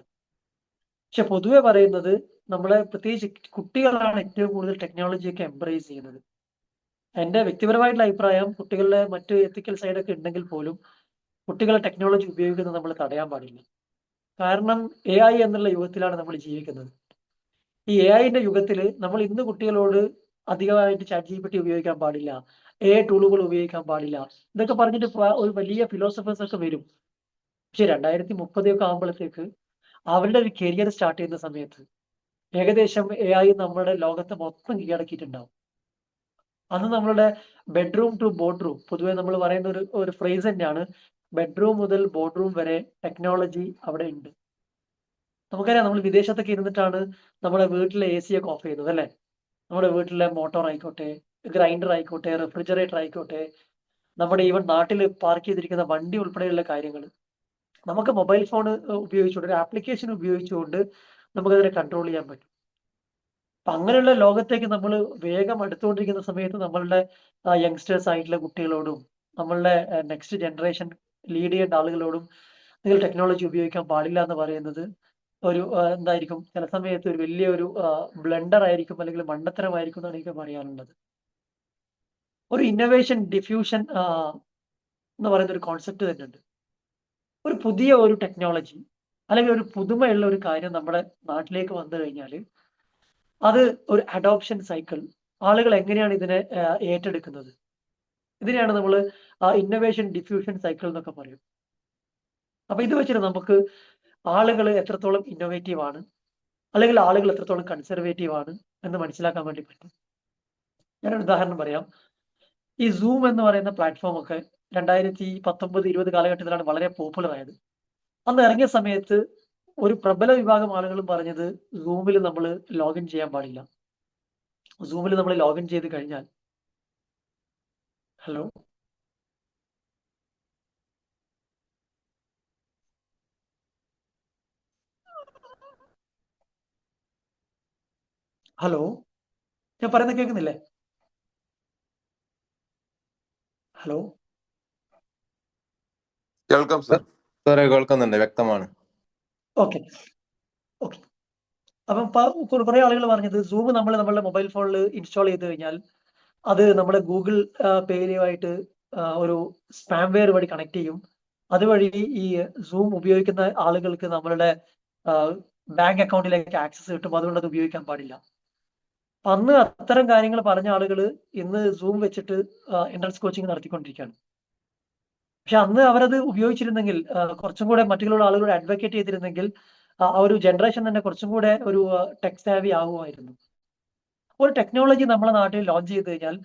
പക്ഷെ പൊതുവെ പറയുന്നത്, നമ്മളെ പ്രത്യേകിച്ച് കുട്ടികളാണ് ഏറ്റവും കൂടുതൽ ടെക്നോളജിയൊക്കെ എംബ്രേസ് ചെയ്യുന്നത്. എന്റെ വ്യക്തിപരമായിട്ടുള്ള അഭിപ്രായം, കുട്ടികളുടെ മറ്റ് എത്തിക്കൽ സൈഡൊക്കെ ഉണ്ടെങ്കിൽ പോലും കുട്ടികളെ ടെക്നോളജി ഉപയോഗിക്കുന്നത് നമ്മൾ തടയാൻ പാടില്ല. കാരണം AI എന്നുള്ള യുഗത്തിലാണ് നമ്മൾ ജീവിക്കുന്നത്. ഈ AI-ന്റെ യുഗത്തിൽ നമ്മൾ ഇന്ന് കുട്ടികളോട് അധികമായിട്ട് ChatGPT ഉപയോഗിക്കാൻ പാടില്ല, AI ടൂളുകൾ ഉപയോഗിക്കാൻ പാടില്ല, ഇതൊക്കെ പറഞ്ഞിട്ട് ഒരു വലിയ ഫിലോസഫേഴ്സ് ഒക്കെ വരും. പക്ഷെ 2030 ഒക്കെ ആകുമ്പോഴത്തേക്ക് അവരുടെ ഒരു കരിയർ സ്റ്റാർട്ട് ചെയ്യുന്ന സമയത്ത് ഏകദേശം AI നമ്മുടെ ലോകത്തെ മൊത്തം കീഴടക്കിയിട്ടുണ്ടാവും. അന്ന് നമ്മളുടെ ബെഡ്റൂം ടു ബോർഡ് പൊതുവെ നമ്മൾ പറയുന്ന ഒരു ഫ്രേസ് തന്നെയാണ്, ബെഡ്റൂം മുതൽ ബോർഡ് വരെ ടെക്നോളജി അവിടെ ഉണ്ട്. നമുക്കറിയാം, നമ്മൾ വിദേശത്തൊക്കെ ഇരുന്നിട്ടാണ് നമ്മുടെ വീട്ടിലെ AC ഒക്കെ ഓഫ് ചെയ്യുന്നത് അല്ലേ? നമ്മുടെ വീട്ടിലെ മോട്ടോർ ആയിക്കോട്ടെ, ഗ്രൈൻഡർ ആയിക്കോട്ടെ, റെഫ്രിജറേറ്റർ ആയിക്കോട്ടെ, നമ്മുടെ ഈവൻ നാട്ടിൽ പാർക്ക് ചെയ്തിരിക്കുന്ന വണ്ടി ഉൾപ്പെടെയുള്ള കാര്യങ്ങൾ നമുക്ക് മൊബൈൽ ഫോൺ ഉപയോഗിച്ചുകൊണ്ട്, ഒരു ആപ്ലിക്കേഷൻ ഉപയോഗിച്ചുകൊണ്ട് നമുക്കതിനെ കൺട്രോൾ ചെയ്യാൻ പറ്റും. അപ്പൊ അങ്ങനെയുള്ള ലോകത്തേക്ക് നമ്മൾ വേഗം അടുത്തുകൊണ്ടിരിക്കുന്ന സമയത്ത് നമ്മളുടെ യങ്സ്റ്റേഴ്സ് ആയിട്ടുള്ള കുട്ടികളോടും നമ്മളുടെ നെക്സ്റ്റ് ജനറേഷൻ ലീഡ് ചെയ്യേണ്ട ആളുകളോടും നിങ്ങൾ ടെക്നോളജി ഉപയോഗിക്കാൻ പാടില്ല എന്ന് പറയുന്നത് ഒരു എന്തായിരിക്കും, ചില സമയത്ത് ഒരു വലിയൊരു ബ്ലണ്ടർ ആയിരിക്കും, അല്ലെങ്കിൽ മണ്ടത്തരമായിരിക്കും എന്നാണ് എനിക്ക് പറയാനുള്ളത്. ഒരു ഇന്നോവേഷൻ ഡിഫ്യൂഷൻ എന്ന് പറയുന്ന ഒരു കോൺസെപ്റ്റ് തന്നെ ഉണ്ട്. ഒരു പുതിയ ഒരു ടെക്നോളജി അല്ലെങ്കിൽ ഒരു പുതുമയുള്ള ഒരു കാര്യം നമ്മുടെ നാട്ടിലേക്ക് വന്നു കഴിഞ്ഞാൽ അത് ഒരു അഡോപ്ഷൻ സൈക്കിൾ, ആളുകൾ എങ്ങനെയാണ് ഇതിനെ ഏറ്റെടുക്കുന്നത്, ഇതിനെയാണ് നമ്മൾ ഇന്നോവേഷൻ ഡിഫ്യൂഷൻ സൈക്കിൾ എന്നൊക്കെ പറയും. അപ്പൊ ഇത് വെച്ചിട്ട് നമുക്ക് ആളുകൾ എത്രത്തോളം ഇന്നോവേറ്റീവ് ആണ്, അല്ലെങ്കിൽ ആളുകൾ എത്രത്തോളം കൺസർവേറ്റീവ് ആണ് എന്ന് മനസ്സിലാക്കാൻ വേണ്ടി പറ്റും. ഞാനൊരു ഉദാഹരണം പറയാം. ഈ സൂം എന്ന് പറയുന്ന പ്ലാറ്റ്ഫോം ഒക്കെ 2019-20 കാലഘട്ടത്തിലാണ് വളരെ പോപ്പുലർ ആയത്. അന്ന് ഇറങ്ങിയ സമയത്ത് ഒരു പ്രബല വിഭാഗം ആളുകളും പറഞ്ഞത്, സൂമിൽ നമ്മൾ ലോഗിൻ ചെയ്യാൻ പാടില്ല. സൂമിൽ നമ്മൾ ലോഗിൻ ചെയ്ത് കഴിഞ്ഞാൽ, ഹലോ ഹലോ ഞാൻ പറയുന്നത് കേൾക്കുന്നില്ലേ? ഹലോ കേൾക്കാം സർ. സാറേ കേൾക്കുന്നുണ്ട്, വ്യക്തമാണ്. Okay okay. അപ്പം കുറെ ആളുകൾ പറഞ്ഞത്, സൂം നമ്മൾ നമ്മുടെ മൊബൈൽ ഫോണിൽ ഇൻസ്റ്റാൾ ചെയ്ത് കഴിഞ്ഞാൽ അത് നമ്മുടെ ഗൂഗിൾ പേയുമായിട്ട് ഒരു സ്പാംവെയർ വഴി കണക്ട് ചെയ്യും. അതുവഴി ഈ സൂം ഉപയോഗിക്കുന്ന ആളുകൾക്ക് നമ്മളുടെ ബാങ്ക് അക്കൗണ്ടിലേക്ക് ആക്സസ് കിട്ടും, അതുകൊണ്ട് അത് ഉപയോഗിക്കാൻ പാടില്ല. അന്ന് അത്തരം കാര്യങ്ങൾ പറഞ്ഞ ആളുകൾ ഇന്ന് സൂം വെച്ചിട്ട് എൻട്രൻസ് കോച്ചിങ് നടത്തിക്കൊണ്ടിരിക്കുകയാണ്. പക്ഷെ അന്ന് അവരത് ഉപയോഗിച്ചിരുന്നെങ്കിൽ, കുറച്ചും കൂടെ മറ്റുള്ള ആളുകളോട് അഡ്വക്കേറ്റ് ചെയ്തിരുന്നെങ്കിൽ, ആ ഒരു ജനറേഷൻ തന്നെ കുറച്ചും കൂടെ ഒരു ടെക് സാവി ആകുമായിരുന്നു. ഒരു ടെക്നോളജി നമ്മളെ നാട്ടിൽ ലോഞ്ച് ചെയ്ത് കഴിഞ്ഞാൽ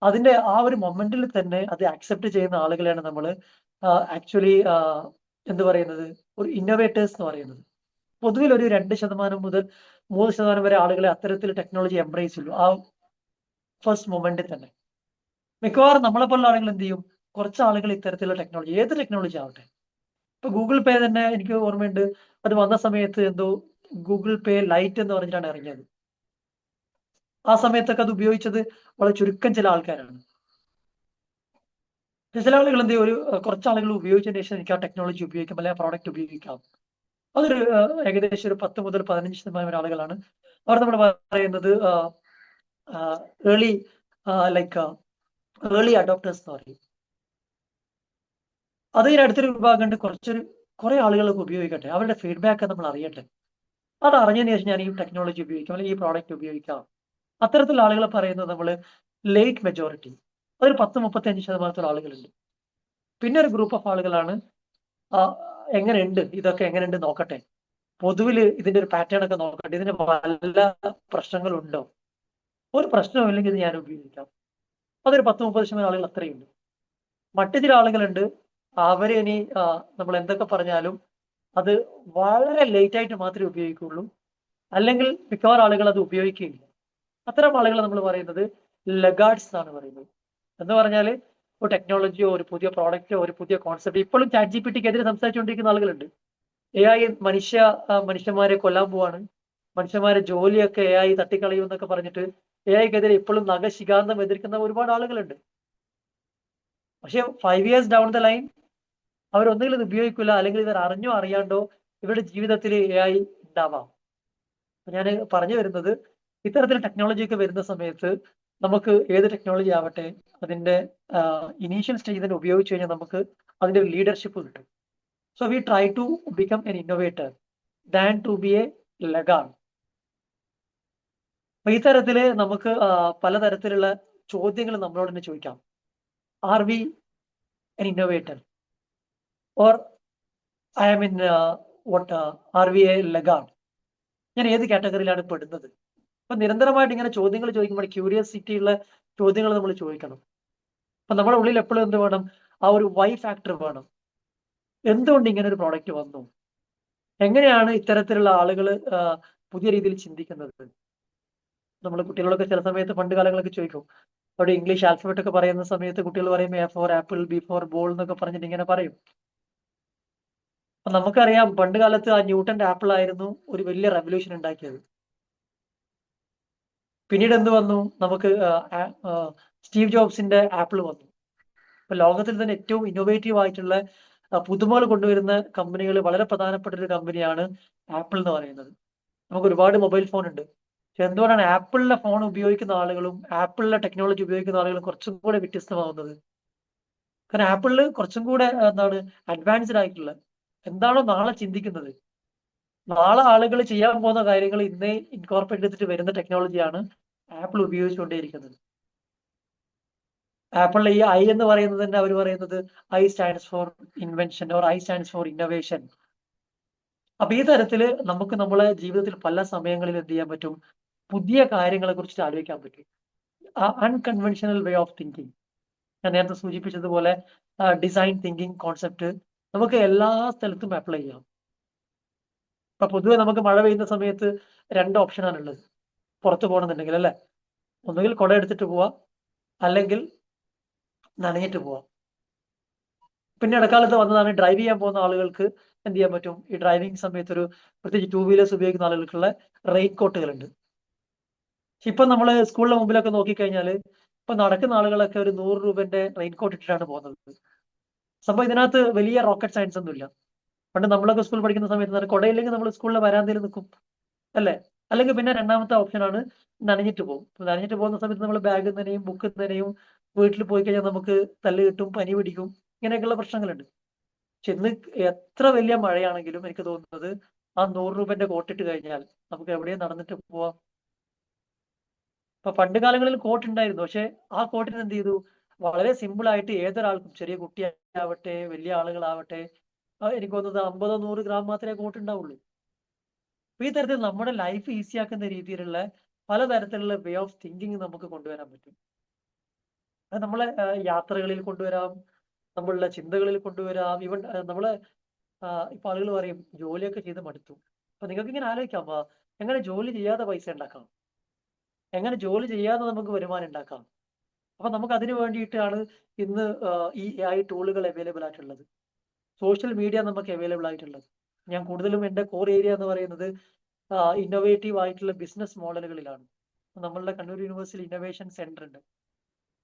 അതിന്റെ ആ ഒരു മൊമെന്റിൽ തന്നെ അത് അക്സെപ്റ്റ് ചെയ്യുന്ന ആളുകളെയാണ് നമ്മൾ ആക്ച്വലി എന്ത് പറയുന്നത്, ഒരു ഇന്നോവേറ്റേഴ്സ് എന്ന് പറയുന്നത്. പൊതുവിൽ ഒരു 2% മുതൽ 3% വരെ ആളുകളെ അത്തരത്തിൽ ടെക്നോളജി എംബ്രേസ് ചെയ്യും ആ ഫസ്റ്റ് മൊമെന്റിൽ തന്നെ. മിക്കവാറും നമ്മളെ പോലുള്ള ആളുകൾ എന്ത് ചെയ്യും, കുറച്ച് ആളുകൾ ഇത്തരത്തിലുള്ള ടെക്നോളജി, ഏത് ടെക്നോളജി ആവട്ടെ, ഇപ്പൊ ഗൂഗിൾ പേ തന്നെ എനിക്ക് ഓർമ്മയുണ്ട്, അത് വന്ന സമയത്ത് എന്തോ ഗൂഗിൾ പേ ലൈറ്റ് എന്ന് പറഞ്ഞിട്ടാണ് ഇറങ്ങിയത്. ആ സമയത്തൊക്കെ അത് ഉപയോഗിച്ചത് വളരെ ചുരുക്കം ചില ആൾക്കാരാണ്. ചില ആളുകൾ എന്ത് ചെയ്യും, ഒരു കുറച്ച് ആളുകൾ ഉപയോഗിച്ചതിന് ശേഷം എനിക്ക് ആ ടെക്നോളജി ഉപയോഗിക്കാം, അല്ലെങ്കിൽ ആ പ്രോഡക്റ്റ് ഉപയോഗിക്കാം. അതൊരു ഏകദേശം ഒരു 10 മുതൽ 15% ആളുകളാണ്. അവർ നമ്മൾ പറയുന്നത് ഏർലി ഏർലി അഡോപ്റ്റേഴ്സ് എന്ന് പറയും. അത് അടുത്തൊരു വിഭാഗം ഉണ്ട്, കുറെ ആളുകളൊക്കെ ഉപയോഗിക്കട്ടെ, അവരുടെ ഫീഡ്ബാക്ക് നമ്മൾ അറിയട്ടെ. അത് അറിഞ്ഞതിന് ശേഷം ഞാൻ ഈ ടെക്നോളജി ഉപയോഗിക്കാം അല്ലെങ്കിൽ ഈ പ്രോഡക്റ്റ് ഉപയോഗിക്കാം. അത്തരത്തിലുള്ള ആളുകളെ പറയുന്നത് നമ്മൾ ലേറ്റ് മെജോറിറ്റി. അതൊരു 10-35% ആളുകളുണ്ട്. പിന്നെ ഒരു ഗ്രൂപ്പ് ഓഫ് ആളുകളാണ് എങ്ങനെയുണ്ട് ഇതൊക്കെ എങ്ങനെയുണ്ട് നോക്കട്ടെ, പൊതുവിൽ ഇതിന്റെ ഒരു പാറ്റേൺ ഒക്കെ നോക്കട്ടെ, ഇതിന് വല്ല പ്രശ്നങ്ങളുണ്ടോ, ഒരു പ്രശ്നവും ഇല്ലെങ്കിൽ ഇത് ഞാൻ ഉപയോഗിക്കാം. അതൊരു 10-30% ആളുകൾ അത്രയുണ്ട്. മറ്റു ചില ആളുകളുണ്ട്, അവരെ ഇനി നമ്മൾ എന്തൊക്കെ പറഞ്ഞാലും അത് വളരെ ലേറ്റ് ആയിട്ട് മാത്രമേ ഉപയോഗിക്കുള്ളൂ, അല്ലെങ്കിൽ മിക്കവാറും ആളുകൾ അത് ഉപയോഗിക്കുകയില്ല. അത്തരം ആളുകളെ നമ്മൾ പറയുന്നത് ലഗാർഡ്സ് ആണ് പറയുന്നത്. എന്ന് പറഞ്ഞാൽ ഒരു ടെക്നോളജിയോ ഒരു പുതിയ പ്രോഡക്റ്റോ ഒരു പുതിയ കോൺസെപ്റ്റ്, ഇപ്പോഴും ChatGPT-ക്കെതിരെ സംസാരിച്ചുകൊണ്ടിരിക്കുന്ന ആളുകളുണ്ട്. AI മനുഷ്യന്മാരെ കൊല്ലാൻ പോവാണ്, മനുഷ്യന്മാരെ ജോലിയൊക്കെ AI തട്ടിക്കളയും എന്നൊക്കെ പറഞ്ഞിട്ട് AI-ക്കെതിരെ ഇപ്പോഴും നഖശിഖാന്തം എതിർക്കുന്ന ഒരുപാട് ആളുകളുണ്ട്. പക്ഷെ 5 years ഡൗൺ ദ ലൈൻ അവരൊന്നുകിൽ ഇത് ഉപയോഗിക്കില്ല, അല്ലെങ്കിൽ ഇവർ അറിഞ്ഞോ അറിയാണ്ടോ ഇവരുടെ ജീവിതത്തിൽ AI ഉണ്ടാവാം. ഞാൻ പറഞ്ഞു വരുന്നത്, ഇത്തരത്തിൽ ടെക്നോളജി ഒക്കെ വരുന്ന സമയത്ത് നമുക്ക് ഏത് ടെക്നോളജി ആവട്ടെ അതിന്റെ ഇനീഷ്യൽ സ്റ്റേജിൽ തന്നെ ഉപയോഗിച്ചു കഴിഞ്ഞാൽ നമുക്ക് അതിന്റെ ഒരു ലീഡർഷിപ്പ് കിട്ടും. So we try to become an innovator than to be a laggard. അപ്പൊ ഈ തരത്തില് നമുക്ക് പലതരത്തിലുള്ള ചോദ്യങ്ങൾ നമ്മളോട് തന്നെ ചോദിക്കാം. Are we an innovator or I am in are we a laggard? ഞാൻ ഏത് കാറ്റഗറിയിലാണ് പെടുന്നത്? അപ്പൊ നിരന്തരമായിട്ട് ഇങ്ങനെ ചോദ്യങ്ങൾ ചോദിക്കുമ്പോൾ ക്യൂരിയോസിറ്റി ഉള്ള ചോദ്യങ്ങൾ നമ്മൾ ചോദിക്കണം. അപ്പൊ നമ്മുടെ ഉള്ളിൽ എപ്പോഴും എന്ത് വേണം? ആ ഒരു വൈ ഫാക്ടർ വേണം. എന്തുകൊണ്ട് ഇങ്ങനെ ഒരു പ്രോഡക്റ്റ് വന്നു? എങ്ങനെയാണ് ഇത്തരത്തിലുള്ള ആളുകൾ പുതിയ രീതിയിൽ ചിന്തിക്കുന്നത്? നമ്മൾ കുട്ടികളൊക്കെ ചില സമയത്ത് പണ്ട് കാലങ്ങളൊക്കെ ചോദിക്കും, അവിടെ ഇംഗ്ലീഷ് ആൽഫബറ്റ് ഒക്കെ പറയുന്ന സമയത്ത് കുട്ടികൾ പറയും A for apple, B for ball എന്നൊക്കെ പറഞ്ഞിട്ട് ഇങ്ങനെ പറയും. അപ്പൊ നമുക്കറിയാം പണ്ട് കാലത്ത് ആ ന്യൂട്ടന്റെ ആപ്പിൾ ആയിരുന്നു ഒരു വലിയ റെവല്യൂഷൻ ഉണ്ടാക്കിയത്. പിന്നീട് എന്ത് വന്നു? നമുക്ക് സ്റ്റീവ് ജോബ്സിന്റെ ആപ്പിൾ വന്നു. ഇപ്പൊ ലോകത്തിൽ തന്നെ ഏറ്റവും ഇന്നോവേറ്റീവ് ആയിട്ടുള്ള പുതുമകൾ കൊണ്ടുവരുന്ന കമ്പനികൾ വളരെ പ്രധാനപ്പെട്ട ഒരു കമ്പനിയാണ് ആപ്പിൾ എന്ന് പറയുന്നത്. നമുക്ക് ഒരുപാട് മൊബൈൽ ഫോൺ ഉണ്ട്. പക്ഷെ എന്തുകൊണ്ടാണ് ആപ്പിളിലെ ഫോൺ ഉപയോഗിക്കുന്ന ആളുകളും ആപ്പിളിലെ ടെക്നോളജി ഉപയോഗിക്കുന്ന ആളുകളും കുറച്ചും കൂടെ വ്യത്യസ്തമാവുന്നത്? കാരണം ആപ്പിളിൽ കുറച്ചും കൂടെ എന്താണ് അഡ്വാൻസ്ഡ് ആയിട്ടുള്ള, എന്താണോ നാളെ ചിന്തിക്കുന്നത്, നാളെ ആളുകൾ ചെയ്യാൻ പോകുന്ന കാര്യങ്ങൾ ഇന്നേ ഇൻകോർപ്പറേറ്റ് ചെയ്തിട്ട് വരുന്ന ടെക്നോളജിയാണ് ആപ്പിൾ ഉപയോഗിച്ചുകൊണ്ടേയിരിക്കുന്നത്. ആപ്പിളിലെ ഈ I എന്ന് പറയുന്നത് തന്നെ അവർ പറയുന്നത് I stands for invention or I stands for innovation. അപ്പൊ ഈ തരത്തില് നമുക്ക് നമ്മളെ ജീവിതത്തിൽ പല സമയങ്ങളിൽ എന്ത് ചെയ്യാൻ പറ്റും? പുതിയ കാര്യങ്ങളെ കുറിച്ചിട്ട് ആലോചിക്കാൻ പറ്റും. അൺകൺവെൻഷണൽ വേ ഓഫ് തിങ്കിങ്, ഞാൻ നേരത്തെ സൂചിപ്പിച്ചതുപോലെ ഡിസൈൻ തിങ്കിങ് കോൺസെപ്റ്റ് നമുക്ക് എല്ലാ സ്ഥലത്തും അപ്ലൈ ചെയ്യാം. ഇപ്പൊ പൊതുവെ നമുക്ക് മഴ പെയ്യുന്ന സമയത്ത് 2 ഓപ്ഷനാണ് ഉള്ളത് പുറത്തു പോകണമെന്നുണ്ടെങ്കിൽ, അല്ലെ? ഒന്നുകിൽ കുട എടുത്തിട്ട് പോവാ, അല്ലെങ്കിൽ നനഞ്ഞിട്ട് പോവാം. പിന്നെ ഇടക്കാലത്ത് വന്നതാണ് ഡ്രൈവ് ചെയ്യാൻ പോകുന്ന ആളുകൾക്ക് എന്ത് ചെയ്യാൻ പറ്റും? ഈ ഡ്രൈവിംഗ് സമയത്ത് ഒരു പ്രത്യേകിച്ച് 2 വീലേഴ്സ് ഉപയോഗിക്കുന്ന ആളുകൾക്കുള്ള റെയിൻ കോട്ടുകളുണ്ട്. ഇപ്പൊ നമ്മള് സ്കൂളിന്റെ മുമ്പിലൊക്കെ നോക്കിക്കഴിഞ്ഞാല് ഇപ്പൊ നടക്കുന്ന ആളുകളൊക്കെ ഒരു 100 രൂപന്റെ റെയിൻ കോട്ട് ഇട്ടിട്ടാണ് പോകുന്നത്. സംഭവം ഇതിനകത്ത് വലിയ റോക്കറ്റ് സയൻസ് ഒന്നും ഇല്ല. പണ്ട് നമ്മളൊക്കെ സ്കൂൾ പഠിക്കുന്ന സമയത്ത് കുടയില്ലെങ്കിൽ നമ്മൾ സ്കൂളിലെ വരാന്തയിൽ നിൽക്കും, അല്ലേ? അല്ലെങ്കിൽ പിന്നെ രണ്ടാമത്തെ ഓപ്ഷനാണ് നനഞ്ഞിട്ട് പോകും. നനഞ്ഞിട്ട് പോകുന്ന സമയത്ത് നമ്മൾ ബാഗ് നനയും, ബുക്ക് നനയും, വീട്ടിൽ പോയി കഴിഞ്ഞാൽ നമുക്ക് തല്ല് കിട്ടും, പനി പിടിക്കും, ഇങ്ങനെയൊക്കെയുള്ള പ്രശ്നങ്ങളുണ്ട്. പക്ഷെ ഇന്ന് എത്ര വലിയ മഴയാണെങ്കിലും എനിക്ക് തോന്നുന്നത് ആ 100 രൂപന്റെ കോട്ടിട്ട് കഴിഞ്ഞാൽ നമുക്ക് എവിടെയും നടന്നിട്ട് പോവാം. ഇപ്പൊ പണ്ട് കാലങ്ങളിൽ കോട്ട് ഉണ്ടായിരുന്നു, പക്ഷെ ആ കോട്ടിന് എന്ത് ചെയ്തു? വളരെ സിമ്പിൾ ആയിട്ട് ഏതൊരാൾക്കും, ചെറിയ കുട്ടിയാവട്ടെ വലിയ ആളുകളാവട്ടെ, എനിക്ക് തോന്നുന്നത് 50-100 ഗ്രാം മാത്രമേ കോട്ട് ഉണ്ടാവുള്ളൂ. അപ്പൊ ഈ തരത്തിൽ നമ്മുടെ ലൈഫ് ഈസി ആക്കുന്ന രീതിയിലുള്ള പലതരത്തിലുള്ള വേ ഓഫ് തിങ്കിങ് നമുക്ക് കൊണ്ടുവരാൻ പറ്റും. അത് നമ്മളെ യാത്രകളിൽ കൊണ്ടുവരാം, നമ്മളുടെ ചിന്തകളിൽ കൊണ്ടുവരാം. ഇവൻ നമ്മളെ ഇപ്പൊ ആളുകൾ പറയും ജോലിയൊക്കെ ചെയ്ത് മടുത്തു. അപ്പൊ നിങ്ങൾക്ക് ഇങ്ങനെ ആലോചിക്കാം, എങ്ങനെ ജോലി ചെയ്യാതെ പൈസ ഉണ്ടാക്കാം, എങ്ങനെ ജോലി ചെയ്യാതെ നമുക്ക് വരുമാനം ഉണ്ടാക്കാം. അപ്പൊ നമുക്ക് അതിനു വേണ്ടിയിട്ടാണ് ഇന്ന് ഈ AI ടൂളുകൾ അവൈലബിൾ ആയിട്ടുള്ളത്, സോഷ്യൽ മീഡിയ നമുക്ക് അവൈലബിൾ ആയിട്ടുള്ളത്. ഞാൻ കൂടുതലും എൻ്റെ കോർ ഏരിയ എന്ന് പറയുന്നത് ഇന്നോവേറ്റീവ് ആയിട്ടുള്ള ബിസിനസ് മോഡലുകളിലാണ്. നമ്മളുടെ കണ്ണൂർ യൂണിവേഴ്സിറ്റി ഇന്നോവേഷൻ സെന്റർ ഉണ്ട്.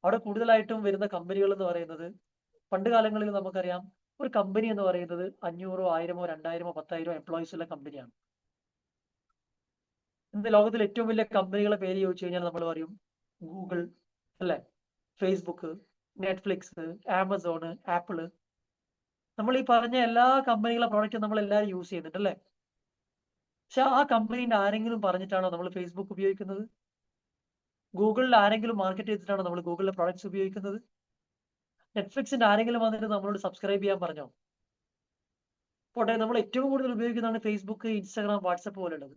അവിടെ കൂടുതലായിട്ടും വരുന്ന കമ്പനികൾ എന്ന് പറയുന്നത്, പണ്ട് കാലങ്ങളിൽ നമുക്കറിയാം ഒരു കമ്പനി എന്ന് പറയുന്നത് 500, 1000, 2000, 10,000 എംപ്ലോയീസ് ഉള്ള കമ്പനിയാണ്. ഇന്ന് ലോകത്തിൽ ഏറ്റവും വലിയ കമ്പനികളെ പേര് ചോദിച്ചു കഴിഞ്ഞാൽ നമ്മൾ പറയും ഗൂഗിൾ, അല്ലെ? Facebook, Netflix, Amazon, apple. നമ്മൾ ഈ പറഞ്ഞ എല്ലാ കമ്പനികളെ പ്രോഡക്റ്റ് നമ്മൾ എല്ലാവരും യൂസ് ചെയ്യുന്നുണ്ട്, അല്ലേ? പക്ഷെ ആ കമ്പനീന്റെ ആരെങ്കിലും പറഞ്ഞിട്ടാണോ നമ്മൾ ഫേസ്ബുക്ക് ഉപയോഗിക്കുന്നത്? ഗൂഗിളിൽ ആരെങ്കിലും മാർക്കറ്റ് ചെയ്തിട്ടാണോ നമ്മൾ ഗൂഗിളിലെ പ്രോഡക്ട്സ് ഉപയോഗിക്കുന്നത്? നെറ്റ്ഫ്ലിക്സിന്റെ ആരെങ്കിലും വന്നിട്ട് നമ്മളോട് സബ്സ്ക്രൈബ് ചെയ്യാൻ പറഞ്ഞോ? പോട്ടെ, നമ്മൾ ഏറ്റവും കൂടുതൽ ഉപയോഗിക്കുന്നതാണ് ഫേസ്ബുക്ക്, ഇൻസ്റ്റാഗ്രാം, വാട്സപ്പ് പോലുള്ളത്.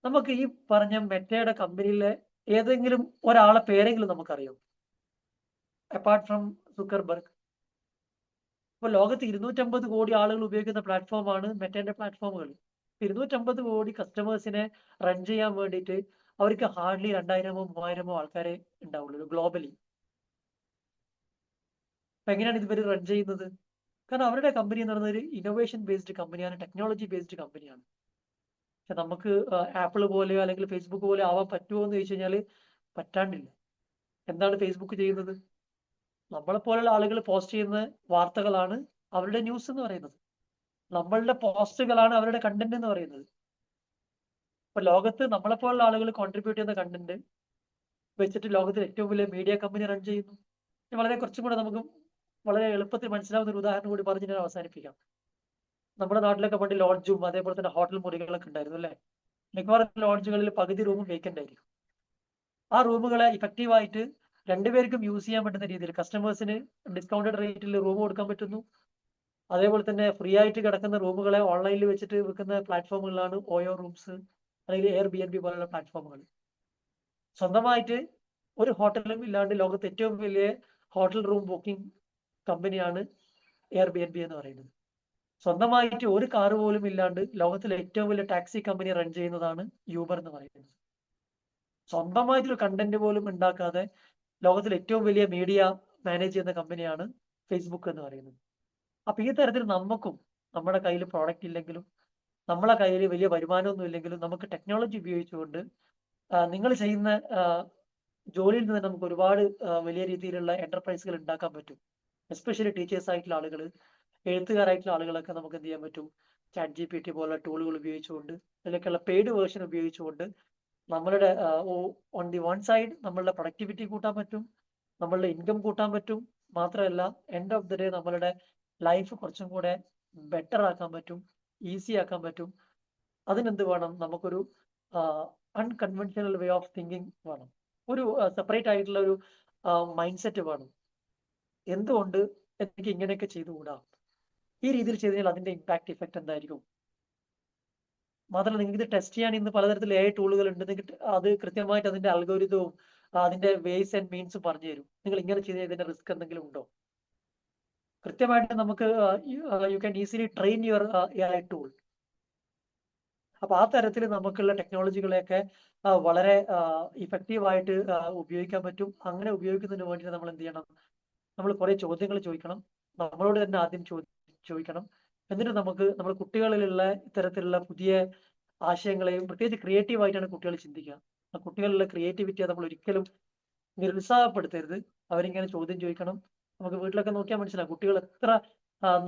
നമുക്ക് ഈ പറഞ്ഞ മെറ്റയുടെ കമ്പനിയിലെ ഏതെങ്കിലും ഒരാളെ പേരെങ്കിലും നമുക്കറിയാം, അപ്പാർട്ട് ഫ്രം സുക്കർബർഗ്? ഇപ്പൊ ലോകത്ത് 250 കോടി ആളുകൾ ഉപയോഗിക്കുന്ന പ്ലാറ്റ്ഫോമാണ് മെറ്റയുടെ പ്ലാറ്റ്ഫോമുകൾ. 250 കോടി കസ്റ്റമേഴ്സിനെ റൺ ചെയ്യാൻ വേണ്ടിയിട്ട് അവർക്ക് ഹാർഡ്ലി 2000-3000 ആൾക്കാരെ ഉണ്ടാവുള്ളൂ ഗ്ലോബലി. അപ്പൊ എങ്ങനെയാണ് ഇവർ റൺ ചെയ്യുന്നത്? കാരണം അവരുടെ കമ്പനി എന്ന് പറയുന്നത് ഒരു ഇന്നോവേഷൻ ബേസ്ഡ് കമ്പനിയാണ്, ടെക്നോളജി ബേസ്ഡ് കമ്പനിയാണ്. പക്ഷെ നമുക്ക് ആപ്പിൾ പോലെയോ അല്ലെങ്കിൽ ഫേസ്ബുക്ക് പോലെയോ ആവാൻ പറ്റുമോ എന്ന് ചോദിച്ചു കഴിഞ്ഞാൽ പറ്റാണ്ടില്ല. എന്താണ് ഫേസ്ബുക്ക് ചെയ്യുന്നത്? നമ്മളെ പോലുള്ള ആളുകൾ പോസ്റ്റ് ചെയ്യുന്ന വാർത്തകളാണ് അവരുടെ ന്യൂസ് എന്ന് പറയുന്നത്. നമ്മളുടെ പോസ്റ്റുകളാണ് അവരുടെ കണ്ടന്റ് എന്ന് പറയുന്നത്. ഇപ്പൊ ലോകത്ത് നമ്മളെ പോലുള്ള ആളുകൾ കോൺട്രിബ്യൂട്ട് ചെയ്യുന്ന കണ്ടന്റ് വെച്ചിട്ട് ലോകത്തിൽ ഏറ്റവും വലിയ മീഡിയ കമ്പനി റൺ ചെയ്യുന്നു. വളരെ കുറച്ചും കൂടെ നമുക്ക് വളരെ എളുപ്പത്തിൽ മനസ്സിലാവുന്ന ഒരു ഉദാഹരണം കൂടി പറഞ്ഞ് ഞാൻ അവസാനിപ്പിക്കാം. നമ്മുടെ നാട്ടിലൊക്കെ പണ്ട് ലോഡ്ജും അതേപോലെ തന്നെ ഹോട്ടൽ മുറികളൊക്കെ ഉണ്ടായിരുന്നു അല്ലേ? മിക്കവാറും ലോഡ്ജുകളിൽ പകുതി റൂമും വേക്കന്റ് ആയിരിക്കും. ആ റൂമുകളെ ഇഫക്റ്റീവായിട്ട് രണ്ടുപേർക്കും യൂസ് ചെയ്യാൻ പറ്റുന്ന രീതിയിൽ കസ്റ്റമേഴ്സിന് ഡിസ്കൗണ്ടഡ് റേറ്റിൽ റൂം കൊടുക്കാൻ പറ്റുന്നു. അതേപോലെ തന്നെ ഫ്രീ ആയിട്ട് കിടക്കുന്ന റൂമുകളെ ഓൺലൈനിൽ വെച്ചിട്ട് വിൽക്കുന്ന പ്ലാറ്റ്ഫോമുകളാണ് ഓയോ റൂംസ് അല്ലെങ്കിൽ എയർബിഎൻബി പോലുള്ള പ്ലാറ്റ്ഫോമുകൾ. സ്വന്തമായിട്ട് ഒരു ഹോട്ടലും ഇല്ലാണ്ട് ലോകത്ത് ഏറ്റവും വലിയ ഹോട്ടൽ റൂം ബുക്കിംഗ് കമ്പനിയാണ് എയർബിഎൻബി എന്ന് പറയുന്നത്. സ്വന്തമായിട്ട് ഒരു കാർ പോലും ഇല്ലാണ്ട് ലോകത്തിലെ ഏറ്റവും വലിയ ടാക്സി കമ്പനി റൺ ചെയ്യുന്നതാണ് യൂബർ എന്ന് പറയുന്നത്. സ്വന്തമായിട്ടൊരു കണ്ടന്റ് പോലും ഉണ്ടാക്കാതെ ലോകത്തിലെ ഏറ്റവും വലിയ മീഡിയ മാനേജ് ചെയ്യുന്ന കമ്പനിയാണ് ഫേസ്ബുക്ക് എന്ന് പറയുന്നത്. അപ്പൊ ഈ തരത്തിൽ നമുക്കും നമ്മുടെ കയ്യിൽ പ്രോഡക്റ്റ് ഇല്ലെങ്കിലും നമ്മളെ കയ്യിൽ വലിയ വരുമാനമൊന്നും ഇല്ലെങ്കിലും നമുക്ക് ടെക്നോളജി ഉപയോഗിച്ചുകൊണ്ട് നിങ്ങൾ ചെയ്യുന്ന ജോലിയിൽ നിന്ന് നമുക്ക് ഒരുപാട് വലിയ രീതിയിലുള്ള എന്റർപ്രൈസുകൾ ഉണ്ടാക്കാൻ പറ്റും. എസ്പെഷ്യലി ടീച്ചേഴ്സ് ആയിട്ടുള്ള ആളുകൾ, എഴുത്തുകാരായിട്ടുള്ള ആളുകളൊക്കെ നമുക്ക് എന്ത് ചെയ്യാൻ പറ്റും? ChatGPT പോലുള്ള ടൂളുകൾ ഉപയോഗിച്ചുകൊണ്ട് അതിലേക്കുള്ള പെയ്ഡ് വേർഷൻ ഉപയോഗിച്ചുകൊണ്ട് നമ്മളുടെ ഓൺ ദി വൺ സൈഡ് നമ്മളുടെ പ്രൊഡക്ടിവിറ്റി കൂട്ടാൻ പറ്റും, നമ്മളുടെ ഇൻകം കൂട്ടാൻ പറ്റും. മാത്രമല്ല എൻഡ് ഓഫ് ദി ഡേ നമ്മളുടെ ലൈഫ് കുറച്ചും കൂടെ ബെറ്റർ ആക്കാൻ പറ്റും, ഈസി ആക്കാൻ പറ്റും. അതിനെന്ത് വേണം? നമുക്കൊരു അൺകൺവെൻഷണൽ വേ ഓഫ് തിങ്കിങ് വേണം, ഒരു സെപ്പറേറ്റ് ആയിട്ടുള്ള ഒരു മൈൻഡ് സെറ്റ് വേണം. എന്തുകൊണ്ട് എനിക്ക് ഇങ്ങനെയൊക്കെ ചെയ്തുകൂടാ? ഈ രീതിയിൽ ചെയ്ത് കഴിഞ്ഞാൽ അതിന്റെ ഇമ്പാക്ട് ഇഫക്റ്റ് എന്തായിരിക്കും? മാത്രമല്ല നിങ്ങൾക്ക് ഇത് ടെസ്റ്റ് ചെയ്യാൻ ഇന്ന് പലതരത്തിൽ AI ടൂളുകൾ ഉണ്ട്. നിങ്ങൾക്ക് അത് കൃത്യമായിട്ട് അതിന്റെ അൽഗോരിതവും അതിന്റെ വേസ് ആൻഡ് മീൻസും പറഞ്ഞു തരും. നിങ്ങൾ ഇങ്ങനെ ചെയ്ത് ഇതിന്റെ റിസ്ക് എന്തെങ്കിലും ഉണ്ടോ? കൃത്യമായിട്ട് നമുക്ക് you can easily train your AI tool. അപ്പൊ ആ തരത്തിൽ നമുക്കുള്ള ടെക്നോളജികളെയൊക്കെ വളരെ ഇഫക്റ്റീവായിട്ട് ഉപയോഗിക്കാൻ പറ്റും. അങ്ങനെ ഉപയോഗിക്കുന്നതിന് വേണ്ടി നമ്മൾ എന്ത് ചെയ്യണം? നമ്മൾ കുറെ ചോദ്യങ്ങൾ ചോദിക്കണം, നമ്മളോട് തന്നെ ആദ്യം ചോദിക്കണം. എന്നിട്ട് നമ്മൾ കുട്ടികളിലുള്ള ഇത്തരത്തിലുള്ള പുതിയ ആശയങ്ങളെയും പ്രത്യേകിച്ച് ക്രിയേറ്റീവ് ആയിട്ടാണ് കുട്ടികൾ ചിന്തിക്കുക. ആ കുട്ടികളിലുള്ള ക്രിയേറ്റിവിറ്റിയെ നമ്മൾ ഒരിക്കലും നിരുത്സാഹപ്പെടുത്തരുത്. അവരിങ്ങനെ ചോദ്യം ചോദിക്കണം. നമുക്ക് വീട്ടിലൊക്കെ നോക്കിയാൽ മനസ്സിലാവും കുട്ടികൾ എത്ര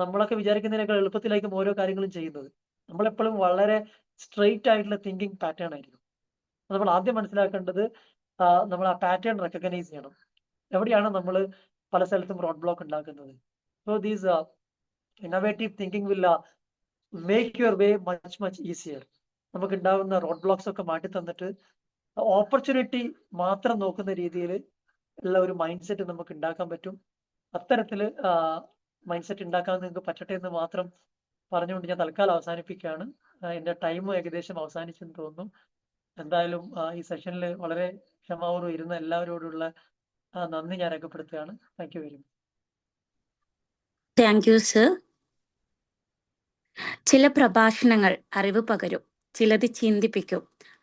നമ്മളൊക്കെ വിചാരിക്കുന്നതിനേക്കാൾ എളുപ്പത്തിലായിരിക്കും ഓരോ കാര്യങ്ങളും ചെയ്യുന്നത്. നമ്മളെപ്പോഴും വളരെ സ്ട്രെയിറ്റ് ആയിട്ടുള്ള തിങ്കിങ് പാറ്റേൺ ആയിരിക്കും. നമ്മൾ ആദ്യം മനസ്സിലാക്കേണ്ടത് നമ്മൾ ആ പാറ്റേൺ റെക്കഗ്നൈസ് ചെയ്യണം. എവിടെയാണ് നമ്മൾ പല സ്ഥലത്തും റോഡ് ബ്ലോക്ക് ഉണ്ടാക്കുന്നത്? So these innovative thinking will make your way much easier. നമുക്ക് ഉണ്ടാകുന്ന റോഡ് ബ്ലോക്സ് ഒക്കെ മാറ്റി തന്നിട്ട് ഓപ്പർച്യൂണിറ്റി മാത്രം നോക്കുന്ന രീതിയിൽ ഉള്ള ഒരു മൈൻഡ് സെറ്റ് നമുക്ക് ഉണ്ടാക്കാൻ പറ്റും. അത്തരത്തില് മൈൻഡ് സെറ്റ് ഉണ്ടാക്കാൻ നിങ്ങൾക്ക് പറ്റട്ടെ എന്ന് മാത്രം പറഞ്ഞുകൊണ്ട് ഞാൻ തൽക്കാലം അവസാനിപ്പിക്കുകയാണ്. എന്റെ ടൈം ഏകദേശം അവസാനിച്ചെന്ന് തോന്നുന്നു. എന്തായാലും ഈ സെഷനിൽ വളരെ ക്ഷമാപൂർവ്വം ഇരുന്ന എല്ലാവരോടുള്ള നന്ദി ഞാൻ രേഖപ്പെടുത്തുകയാണ്. Thank you very much. Thank you sir. ചില പ്രഭാഷണങ്ങൾ അറിവ് പകരും, ചിലത് ചിന്തിപ്പിക്കും.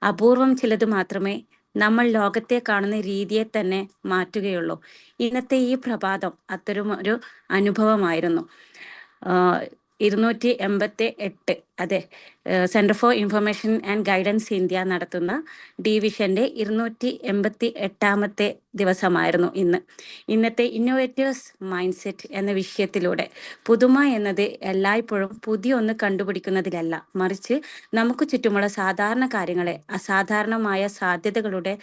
അപൂർവം ചിലത് മാത്രമേ നമ്മൾ ലോകത്തെ കാണുന്ന രീതിയെ തന്നെ മാറ്റുകയുള്ളൂ. ഇന്നത്തെ ഈ പ്രഭാതം അത്തരം ഒരു അനുഭവമായിരുന്നു. 288 അതെ, centre for information and guidance India നടത്തുന്ന ഡിവിഷന്റെ 288ാമത്തെ ദിവസമായിരുന്നു ഇന്ന്. ഇന്നത്തെ ഇന്നോവേറ്റേഴ്സ് മൈൻഡ് സെറ്റ് എന്ന വിഷയത്തിലൂടെ പുതുമ എന്നത് എല്ലായ്പ്പോഴും പുതിയ ഒന്ന് കണ്ടുപിടിക്കുന്നതിലല്ല, മറിച്ച് നമുക്ക് ചുറ്റുമുള്ള സാധാരണ കാര്യങ്ങളെ അസാധാരണമായ സാധ്യതകളുടെ